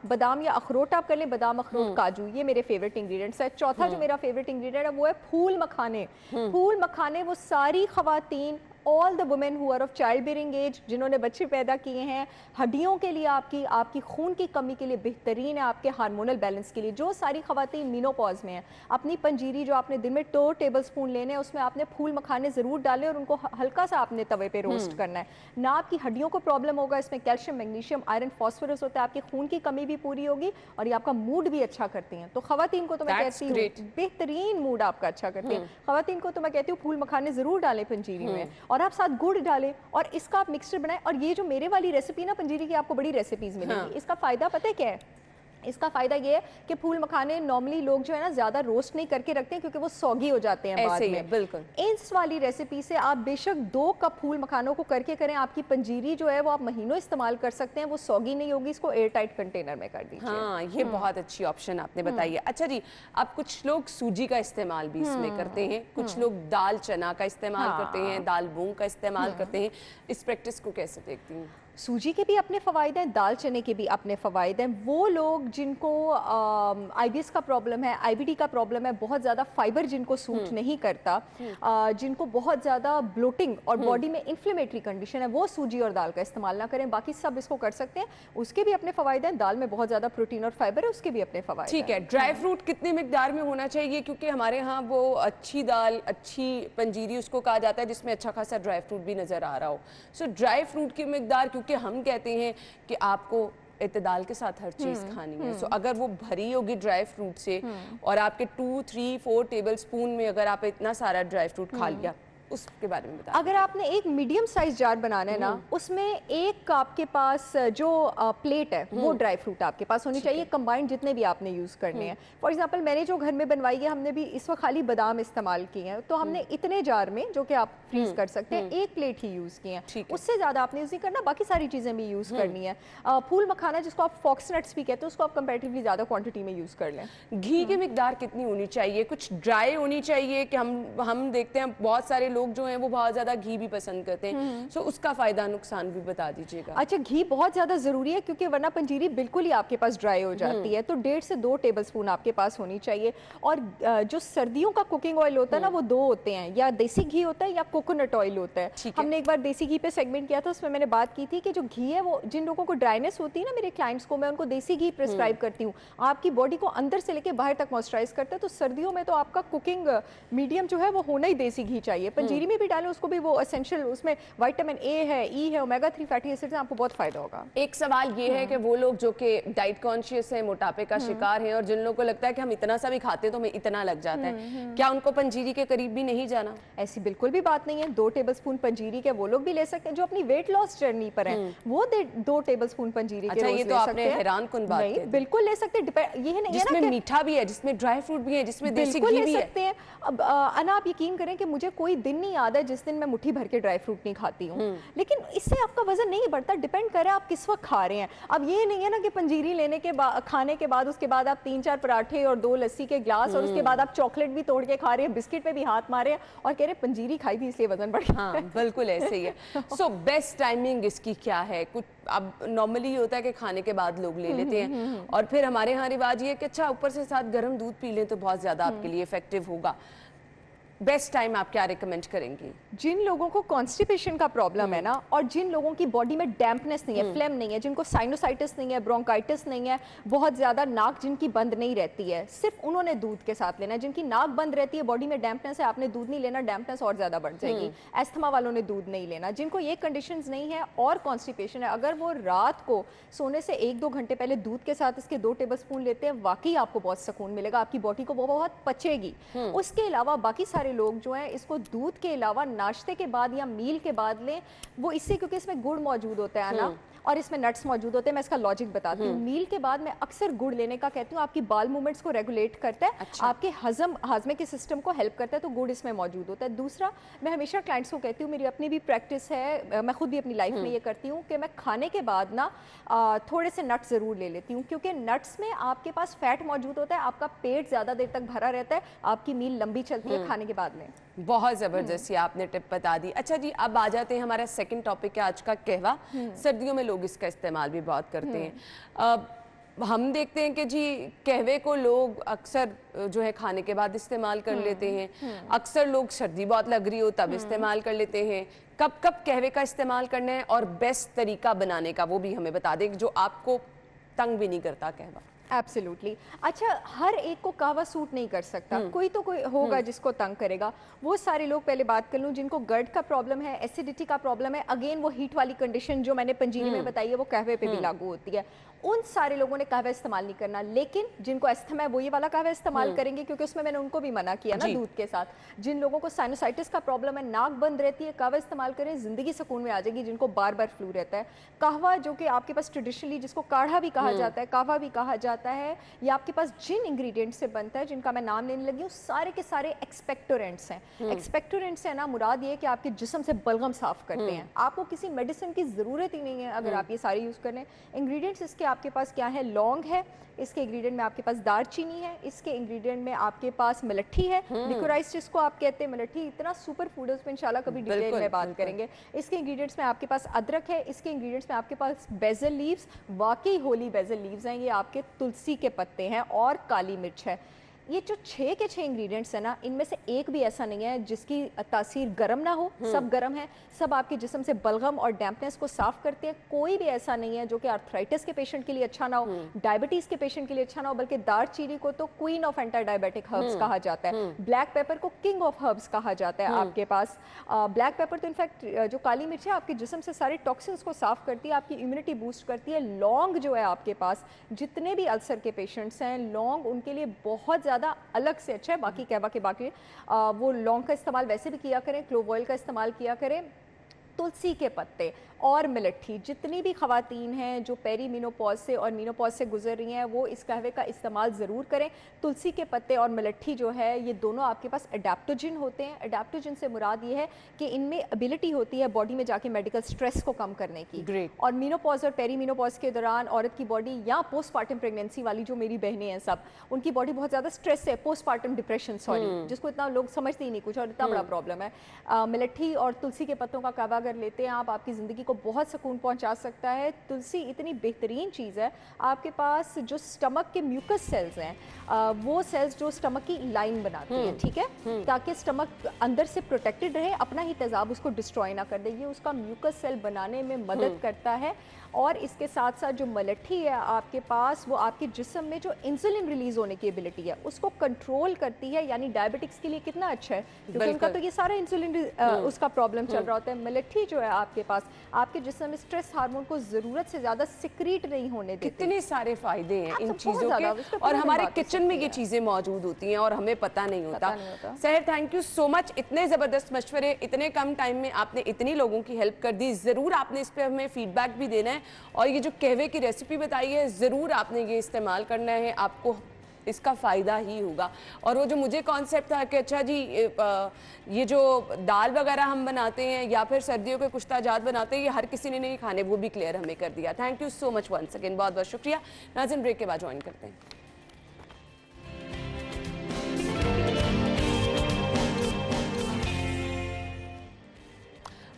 बादाम या अखरोट आप कर लें, बादाम, अखरोट, काजू, ये मेरे फेवरेट इंग्रेडिएंट्स है। चौथा जो मेरा फेवरेट इंग्रेडिएंट है वो है फूल मखाने। फूल मखाने वो सारी खवातीन, all the women who are of child bearing age, जिन्होंने बच्चे पैदा किए हैं, हड्डियों के लिए, आपकी खून की कमी के लिए बेहतरीन है, आपके हार्मोनल बैलेंस के लिए। जो सारी खवातीन मीनोपॉज में हैं, अपनी पंजीरी जो आपने दिन में 2 टेबलस्पून लेने हैं, उसमें आपने फूल मखाने ज़रूर डालें और उनको हल्का सा आपने तवे पे रोस्ट करना है। ना आपकी हड्डियों को प्रॉब्लम होगा, इसमें कैल्शियम, मैग्नीशियम, आयरन, फॉस्फोरस होता है, आपकी खून की कमी भी पूरी होगी और ये आपका मूड भी अच्छा करती हैं। तो खवातीन को तो मैं कहती हूँ बेहतरीन मूड आपका अच्छा करती हैं। खवातीन को तो मैं कहती हूँ फूल मखाने ज़रूर डालें पंजीरी में और आप साथ गुड़ डालें और इसका आप मिक्सचर बनाएं। और ये जो मेरे वाली रेसिपी ना पंजीरी की, आपको बड़ी रेसिपीज मिलेंगी। इसका फायदा पता है क्या है? इसका फायदा ये है कि फूल मखाने नॉर्मली लोग जो है ना ज्यादा रोस्ट नहीं करके रखते हैं क्योंकि वो सौगी हो जाते हैं बाद में। बिल्कुल इस वाली रेसिपी से आप बेशक 2 कप फूल मखानों को करके करें, आपकी पंजीरी जो है वो आप महीनों इस्तेमाल कर सकते हैं, वो सौगी नहीं होगी। इसको एयर टाइट कंटेनर में कर दीजिए। हाँ, ये बहुत अच्छी ऑप्शन आपने बताई है। अच्छा जी, अब कुछ लोग सूजी का इस्तेमाल भी इसमें करते हैं, कुछ लोग दाल चना का इस्तेमाल करते हैं, दाल मूंग का इस्तेमाल करते हैं। इस प्रैक्टिस को कैसे देखती हैं? सूजी के भी अपने फ़वाइद हैं, दाल चने के भी अपने फ़वाइद हैं। वो लोग जिनको आईबीएस का प्रॉब्लम है, आईबीडी का प्रॉब्लम है, बहुत ज़्यादा फाइबर जिनको सूट नहीं करता, जिनको बहुत ज़्यादा ब्लोटिंग और बॉडी में इन्फ्लेमेटरी कंडीशन है, वो सूजी और दाल का इस्तेमाल ना करें। बाकी सब इसको कर सकते हैं, उसके भी अपने फ़वाइद हैं। दाल में बहुत ज़्यादा प्रोटीन और फाइबर है, उसके भी अपने फ़वाइद हैं। ठीक है, ड्राई फ्रूट कितनी मिकदार में होना चाहिए? क्योंकि हमारे यहाँ वो अच्छी दाल, अच्छी पंजीरी उसको कहा जाता है जिसमें अच्छा खासा ड्राई फ्रूट भी नज़र आ रहा हो। सो ड्राई फ्रूट की मिकदार, क्योंकि हम कहते हैं कि आपको इत्तेदाल के साथ हर चीज़ खानी है, सो अगर वो भरी होगी ड्राई फ्रूट से और आपके 2, 3, 4 टेबल स्पून में अगर आप इतना सारा ड्राई फ्रूट खा लिया, उसके बारे में बताइए। अगर आपने एक मीडियम साइज जार बनाना है ना, उसमें एक आपके पास जो प्लेट है वो ड्राई फ्रूट आपके पास होनी चाहिए, कंबाइंड जितने भी आपने यूज़ करने हैं। फॉर एग्जांपल मैंने जो घर में बनवाई है, हमने भी इस वक्त खाली बादाम इस्तेमाल किए हैं, तो हमने इतने जार में, जो कि आप फ्रीज कर सकते हैं, एक प्लेट ही यूज़ की है। उससे ज़्यादा आपने यूज़ नहीं करना, बाकी सारी चीज़ें भी यूज़ करनी है। फूल मखाना जिसको आप फॉक्स नट्स भी कहते हैं, उसको आप कंपैरेटिवली ज़्यादा क्वांटिटी में यूज़ कर लें। घी की मिकदार कितनी होनी चाहिए? कुछ ड्राई होनी चाहिए कि हम देखते हैं बहुत सारे लोग जो हैं वो बहुत ज़्यादा घी भी पसंद करते हैं, सो उसका फ़ायदा नुकसान भी बता दीजिएगा। अच्छा, घी बहुत ज़्यादा ज़रूरी है क्योंकि वरना पंजीरी बिल्कुल ही आपके पास ड्राई हो जाती है, तो 1.5 से 2 टेबलस्पून आपके पास होनी चाहिए। और जो सर्दियों का कुकिंग ऑयल होता है ना, वो 2 होते हैं, या देसी घी होता है या कोकोनट ऑयल होता है। हमने एक बार देसी घी पे सेगमेंट किया था, उसमें मैंने बात की थी कि जो घी है वो जिन लोगों को ड्राइनेस होती है ना, मेरे क्लाइंट्स को मैं उनको देसी घी प्रिस्क्राइब करती हूँ। आपकी बॉडी को अंदर से लेके बाहर तक मॉइस्चराइज करता है, तो सर्दियों में तो आपका कुकिंग मीडियम जो है वो होना ही देसी घी चाहिए। पंजीरी में भी डालें, उसको भी वो एसेंशियल, उसमें विटामिन ए है, ई है, ओमेगा 3 फैटी एसिड्स हैं, आपको बहुत फायदा होगा। एक सवाल ये है कि वो लोग जो कि डाइट कॉन्शियस हैं, मोटापे का शिकार हैं, और जिन लोगों को लगता है कि हम इतना सा भी खाते तो हमें इतना लग जाता है, क्या उनको पंजीरी के करीब भी नहीं जाना? ऐसी बिल्कुल भी बात नहीं है। 2 टेबलस्पून पंजीरी के वो लोग भी ले सकते हैं जो अपनी वेट लॉस जर्नी पर हैं, वो 2 टेबलस्पून पंजीरी के रोज ये तो आपने हैरानकुन बात कही। बिल्कुल ले सकते हैं, ये नहीं है जिसमें मीठा भी है, जिसमें ड्राई फ्रूट भी है, जिसमें देसी घी भी है। अब अना, आप यकीन करें कि मुझे कोई दिन नहीं याद है जिस दिन मैं मुट्ठी भर के ड्राई फ्रूट नहीं खाती हूँ, लेकिन इससे आपका वजन नहीं बढ़ता, डिपेंड करे आप किस वक्त खा रहे हैं। अब ये नहीं है ना कि पंजीरी लेने के बाद, खाने के बाद, उसके बाद आप 3-4 पराठे और 2 लस्सी के ग्लास, और उसके बाद आप चॉकलेट भी तोड़ के खा रहे हैं, बिस्किट पे भी हाथ मारे हैं और कह रहे पंजीरी खाई थी इसलिए वजन बढ़ गया। हाँ, बिल्कुल ऐसे ही है। सो बेस्ट टाइमिंग इसकी क्या है? कुछ अब नॉर्मली होता है कि खाने के बाद लोग ले लेते हैं, और फिर हमारे यहाँ रिवाज ये कि अच्छा ऊपर से साथ गर्म दूध पी लें तो बहुत ज़्यादा आपके लिए इफेक्टिव होगा। बेस्ट टाइम आप क्या रिकमेंड करेंगी? जिन लोगों को कॉन्स्टिपेशन का प्रॉब्लम है ना, और जिन लोगों की बॉडी में डैम्पनेस नहीं है, फ्लेम नहीं है, जिनको साइनोसाइटिस नहीं है, ब्रोंकाइटिस नहीं है, बहुत ज़्यादा नाक जिनकी बंद नहीं रहती है, सिर्फ उन्होंने दूध के साथ लेना है। जिनकी नाक बंद रहती है, बॉडी में डैम्पनेस है, आपने दूध नहीं लेना, डैम्पनेस और ज़्यादा बढ़ जाएगी। एस्थमा वालों ने दूध नहीं लेना। जिनको ये कंडीशंस नहीं है और कॉन्स्टिपेशन है, अगर वो रात को सोने से 1-2 घंटे पहले दूध के साथ इसके 2 टेबलस्पून लेते हैं, वाकई आपको बहुत सुकून मिलेगा, आपकी बॉडी को वो बहुत पचेगी। उसके अलावा बाकी सारे लोग जो हैं इसको दूध के अलावा नाश्ते के बाद या मील के बाद लें, वो इससे, क्योंकि इसमें गुड़ मौजूद होता है ना, और इसमें नट्स मौजूद होते हैं। मैं इसका लॉजिक बताती हूँ। मील के बाद मैं अक्सर गुड़ लेने का कहती हूँ, आपकी बाल मूवमेंट्स को रेगुलेट करता है, अच्छा। आपके हाजमे के सिस्टम को हेल्प करता है, तो गुड़ इसमें मौजूद होता है। दूसरा, मैं हमेशा क्लाइंट्स को कहती हूँ, मेरी अपनी भी प्रैक्टिस है, मैं खुद भी अपनी लाइफ में ये करती हूँ कि मैं खाने के बाद ना थोड़े से नट्स ज़रूर ले लेती हूँ, क्योंकि नट्स में आपके पास फैट मौजूद होता है, आपका पेट ज़्यादा देर तक भरा रहता है, आपकी मील लंबी चलती है खाने के बाद में। बहुत ज़बरदस्त आपने टिप बता दी। अच्छा जी, अब आ जाते हैं हमारा सेकंड टॉपिक है आज का, कहवा। सर्दियों में लोग इसका इस्तेमाल भी बहुत करते हैं। हम देखते हैं कि जी कहवे को लोग अक्सर जो है खाने के बाद इस्तेमाल कर लेते हैं, अक्सर लोग सर्दी बहुत लग रही हो तब इस्तेमाल कर लेते हैं। कब कब कहवे का इस्तेमाल करना है और बेस्ट तरीका बनाने का वो भी हमें बता दें, जो आपको तंग भी नहीं करता कहवा। एब्सोल्युटली। अच्छा, हर एक को कहवा सूट नहीं कर सकता, कोई तो कोई होगा जिसको तंग करेगा। वो सारे लोग, पहले बात कर लूँ, जिनको गट का प्रॉब्लम है, एसिडिटी का प्रॉब्लम है, अगेन वो हीट वाली कंडीशन जो मैंने पंजीरी में बताई है वो कहवे पे भी लागू होती है। उन सारे लोगों ने कहवा इस्तेमाल नहीं करना, लेकिन जिनको अस्थमा है वो ये वाला कहवा इस्तेमाल करेंगे, क्योंकि उसमें मैंने उनको भी मना किया ना दूध के साथ। जिन लोगों को साइनोसाइटिस का प्रॉब्लम है, नाक बंद रहती है, कहवा इस्तेमाल करें, जिंदगी सुकून में आ जाएगी। जिनको बार बार फ्लू रहता है, कहवा जो कि आपके पास ट्रेडिशनली जिसको काढ़ा भी कहा जाता है, कहवा भी कहा जाता है, जाता है, ये आपके पास जिन इंग्रेडिएंट से बनता है, जिनका मैं नाम लेने लगी हूँ, सारे के सारे एक्सपेक्टोरेंट्स हैं। एक्सपेक्टोरेंट्स से ना मुराद ये है कि आपके जिस्म से बलगम साफ करते हैं। आपको किसी मेडिसिन की ज़रूरत ही नहीं है अगर आप ये सारे यूज़ कर रहे हैं। इंग्रेडिएंट्स इसके आपके पास क्या है, लौंग है, इसके इंग्रेडिएंट में आपके पास दालचीनी है, इसके इंग्रेडिएंट में आपके पास मलट्ठी है, लिकोराइस जिसको आप कहते हैं। मलट्ठी इतना सुपर फूड है, उसमें इंशाल्लाह कभी डिटेल में बात करेंगे। इसके इंग्रेडिएंट्स में आपके पास अदरक है, इसके इंग्रेडिएंट्स में आपके पास बेजल लीव्स, वाकई होली बेजल लीव्स हैं, ये आपके तुलसी के पत्ते हैं, और काली मिर्च है। ये जो 6 के 6 इंग्रेडिएंट्स है ना, इनमें से एक भी ऐसा नहीं है जिसकी तासीर गर्म ना हो। सब गर्म है, सब आपके जिस्म से बलगम और डैम्पनेस को साफ करते हैं। कोई भी ऐसा नहीं है जो कि आर्थराइटिस के पेशेंट के लिए अच्छा ना हो, डायबिटीज के पेशेंट के लिए अच्छा ना हो, बल्कि दालचीनी को तो queen of anti diabetic herbs कहा जाता है, ब्लैक पेपर को किंग ऑफ हर्ब्स कहा जाता है आपके पास। ब्लैक पेपर तो इनफैक्ट जो काली मिर्च है आपके जिस्म से सारे टॉक्सिन्स को साफ करती है, आपकी इम्यूनिटी बूस्ट करती है। लौंग जो है आपके पास, जितने भी अल्सर के पेशेंट्स हैं, लौंग उनके लिए बहुत ज़्यादा अलग से अच्छा है। बाकी कहवा के बाकी वो लौंग का इस्तेमाल वैसे भी किया करें, क्लोव ऑयल का इस्तेमाल किया करें, तुलसी के पत्ते और मिलट्ठी। जितनी भी ख़वातीन हैं जो पेरी मीनोपॉज से और मीनोपॉज से गुजर रही हैं, वो इस कहवे का इस्तेमाल ज़रूर करें। तुलसी के पत्ते और मिलट्ठी जो है, ये दोनों आपके पास एडेप्टोजिन होते हैं। एडेप्टोजिन से मुराद ये है कि इनमें एबिलिटी होती है बॉडी में जाके मेडिकल स्ट्रेस को कम करने की। और मीनोपॉज और पेरी मीनोपॉज के दौरान औरत की बॉडी, या पोस्टमार्टम प्रेगनेंसी वाली जो मेरी बहनें हैं सब, उनकी बॉडी बहुत ज़्यादा स्ट्रेस है, पोस्टमार्टम डिप्रेशन, सॉरी, जिसको इतना लोग समझते ही नहीं कुछ, और इतना बड़ा प्रॉब्लम है। मिलट्ठी और तुलसी के पत्तों का कहवा अगर लेते हैं आप, आपकी ज़िंदगी को बहुत सुकून पहुंचा सकता है। तुलसी इतनी बेहतरीन चीज़ है, आपके पास जो स्टमक के म्यूकस सेल्स हैं, वो सेल्स जो स्टमक की लाइन बनाती हैं, ठीक है, ताकि स्टमक अंदर से प्रोटेक्टेड रहे, अपना ही तेजाब उसको डिस्ट्रॉय ना कर दे। ये उसका म्यूकस सेल बनाने में मदद करता है। और इसके साथ साथ जो मलट्ठी है आपके पास, वो आपके जिस्म में जो इंसुलिन रिलीज होने की एबिलिटी है उसको कंट्रोल करती है। यानी डायबिटिक्स के लिए कितना अच्छा है, क्योंकि उनका तो ये सारा इंसुलिन उसका प्रॉब्लम चल रहा होता है। मलट्ठी जो है आपके पास, आपके जिस्म में स्ट्रेस हार्मोन को जरूरत से ज्यादा सिक्रीट नहीं होने देती। कितने सारे फायदे हैं इन चीजों के, और हमारे किचन में ये चीजें मौजूद होती हैं और हमें पता नहीं होता। सहर, थैंक यू सो मच, इतने जबरदस्त मशवरे, इतने कम टाइम में आपने इतनी लोगों की हेल्प कर दी। जरूर आपने इस पर हमें फीडबैक भी देना है, और ये जो कहवे की रेसिपी बताई है ज़रूर आपने ये इस्तेमाल करना है, आपको इसका फ़ायदा ही होगा। और वो जो मुझे कॉन्सेप्ट था कि अच्छा जी ये जो दाल वगैरह हम बनाते हैं या फिर सर्दियों के कुछ ताजात बनाते हैं, ये हर किसी ने नहीं खाने, वो भी क्लियर हमें कर दिया। Thank you so much once again, बहुत बहुत शुक्रिया। नाज़रीन, ब्रेक के बाद ज्वाइन करते हैं।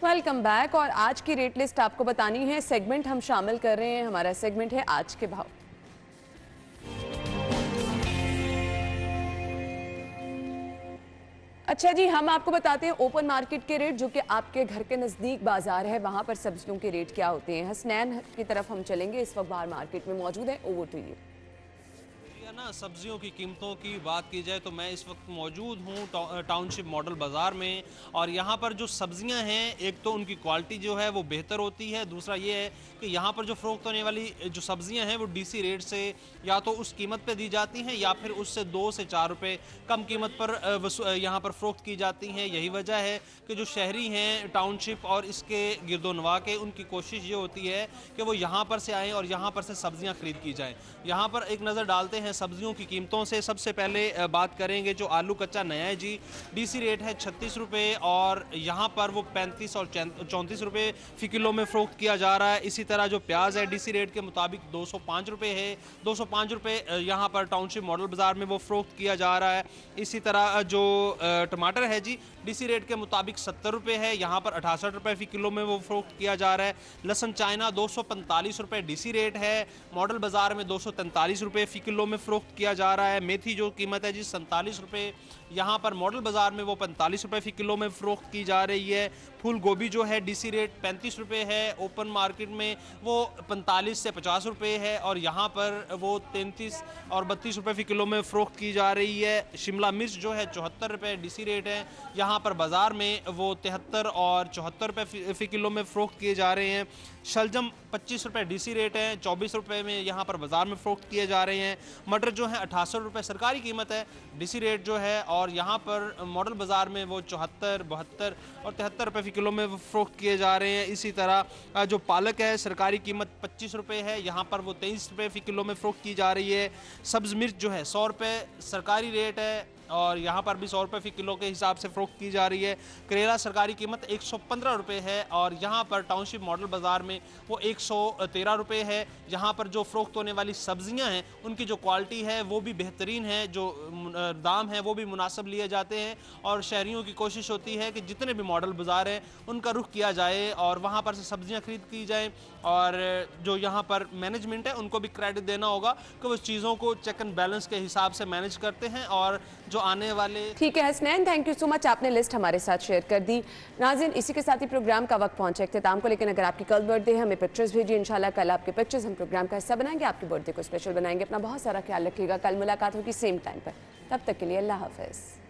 Welcome back. और आज की रेट लिस्ट आपको बतानी है, सेगमेंट हम शामिल कर रहे हैं, हमारा सेगमेंट है आज के भाव। अच्छा जी, हम आपको बताते हैं ओपन मार्केट के रेट, जो कि आपके घर के नज़दीक बाजार है, वहां पर सब्जियों के रेट क्या होते हैं। हसनैन की तरफ हम चलेंगे, इस वक्त बाहर मार्केट में मौजूद है। Over to you. ना सब्जियों की कीमतों की बात की जाए तो मैं इस वक्त मौजूद हूँ टाउनशिप मॉडल बाज़ार में, और यहाँ पर जो सब्जियाँ हैं, एक तो उनकी क्वालिटी जो है वो बेहतर होती है, दूसरा ये है कि यहाँ पर जो फ़रोख्त होने वाली जो सब्जियाँ हैं वो डीसी रेट से या तो उस कीमत पे दी जाती हैं या फिर उससे 2 से 4 रुपये कम कीमत पर यहाँ पर फ़रोख्त की जाती हैं। यही वजह है कि जो शहरी हैं टाउनशिप और इसके गिरदोनवा के, उनकी कोशिश ये होती है कि वो यहाँ पर से आएँ और यहाँ पर से सब्जियाँ ख़रीद की जाएँ। यहाँ पर एक नज़र डालते हैं सब्जियों की कीमतों से। सबसे पहले बात करेंगे जो आलू कच्चा नया है जी, डीसी रेट है 36 रुपये, और यहाँ पर वो 35 और 34 रुपये फ़ी किलो में फ़रोख्त किया जा रहा है। इसी तरह जो प्याज है डीसी रेट के मुताबिक 205 रुपये है, 205 रुपये यहाँ पर टाउनशिप मॉडल बाज़ार में वो फ़रोख्त किया जा रहा है। इसी तरह जो टमाटर है जी, डीसी रेट के मुताबिक 70 रुपये है, यहाँ पर 68 रुपये फ़ी किलो में वो फ़रोख्त किया जा रहा है। लहसुन चाइना 245 रुपये डीसी रेट है, मॉडल बाज़ार में 243 रुपये फ़ी किलो में फ़रोख्त किया जा रहा है। मेथी जो कीमत है जी 47 रुपये, यहाँ पर मॉडल बाज़ार में वो 45 रुपये फ़ी किलो में फ़रोख्त की जा रही है। फूल गोभी जो है डीसी रेट 35 रुपये है, ओपन मार्केट में वो 45 से 50 रुपये है, और यहाँ पर वो 33 और 32 रुपये फ़ी किलो में फ़रोख्त की जा रही है। शिमला मिर्च जो है 74 रुपये डीसी रेट है, यहाँ पर बाज़ार में वो 73 और 74 रुपये फ़ी किलो में फ़रोख्त किए जा रहे हैं। शलजम 25 रुपये डीसी रेट है, 24 रुपये में यहाँ पर बाज़ार में फ़रोख्त किए जा रहे हैं। मटर जो है 68 रुपये सरकारी कीमत है, डीसी रेट जो है, और यहाँ पर मॉडल बाज़ार में वो 74, 72 और 73 रुपये फ़ी किलो में वो फ़रोख्त किए जा रहे हैं। इसी तरह जो पालक है सरकारी कीमत 25 रुपये है, यहाँ पर वो 23 रुपये फ़ी किलो में फ़रोख्त की जा रही है। सब्ज़ मिर्च जो है 100 रुपये सरकारी रेट है और यहाँ पर भी 100 रुपये फ़ी किलो के हिसाब से फ़रोख्त की जा रही है। करेला सरकारी कीमत 115 रुपये है और यहाँ पर टाउनशिप मॉडल बाज़ार में वो 113 रुपये है। यहाँ पर जो फ़रोख्त होने वाली सब्ज़ियाँ हैं उनकी जो क्वालिटी है वो भी बेहतरीन है, जो दाम है वो भी मुनासिब लिए जाते हैं और शहरियों की कोशिश होती है कि जितने भी मॉडल बाज़ार हैं उनका रुख किया जाए और वहाँ पर से सब्ज़ियाँ खरीद की जाएँ। और जो यहाँ पर मैनेजमेंट है उनको भी क्रेडिट देना होगा कि वो चीज़ों को चेक एंड बैलेंस के हिसाब से मैनेज करते हैं और जो आने वाले। ठीक है Hasnain, thank you so much, आपने लिस्ट हमारे साथ शेयर कर दी। नाज़रीन, इसी के साथ ही प्रोग्राम का वक्त पहुंचे इख्तिताम को, लेकिन अगर आपकी कल बर्थडे है हमें पिक्चर्स भेजिए, इंशाल्लाह कल आपके पिक्चर्स हम प्रोग्राम का हिस्सा बनाएंगे, आपके बर्थडे को स्पेशल बनाएंगे। अपना बहुत सारा ख्याल रखिएगा, कल मुलाकात होगी सेम टाइम पर, तब तक के लिए अल्लाह हाफ़िज़।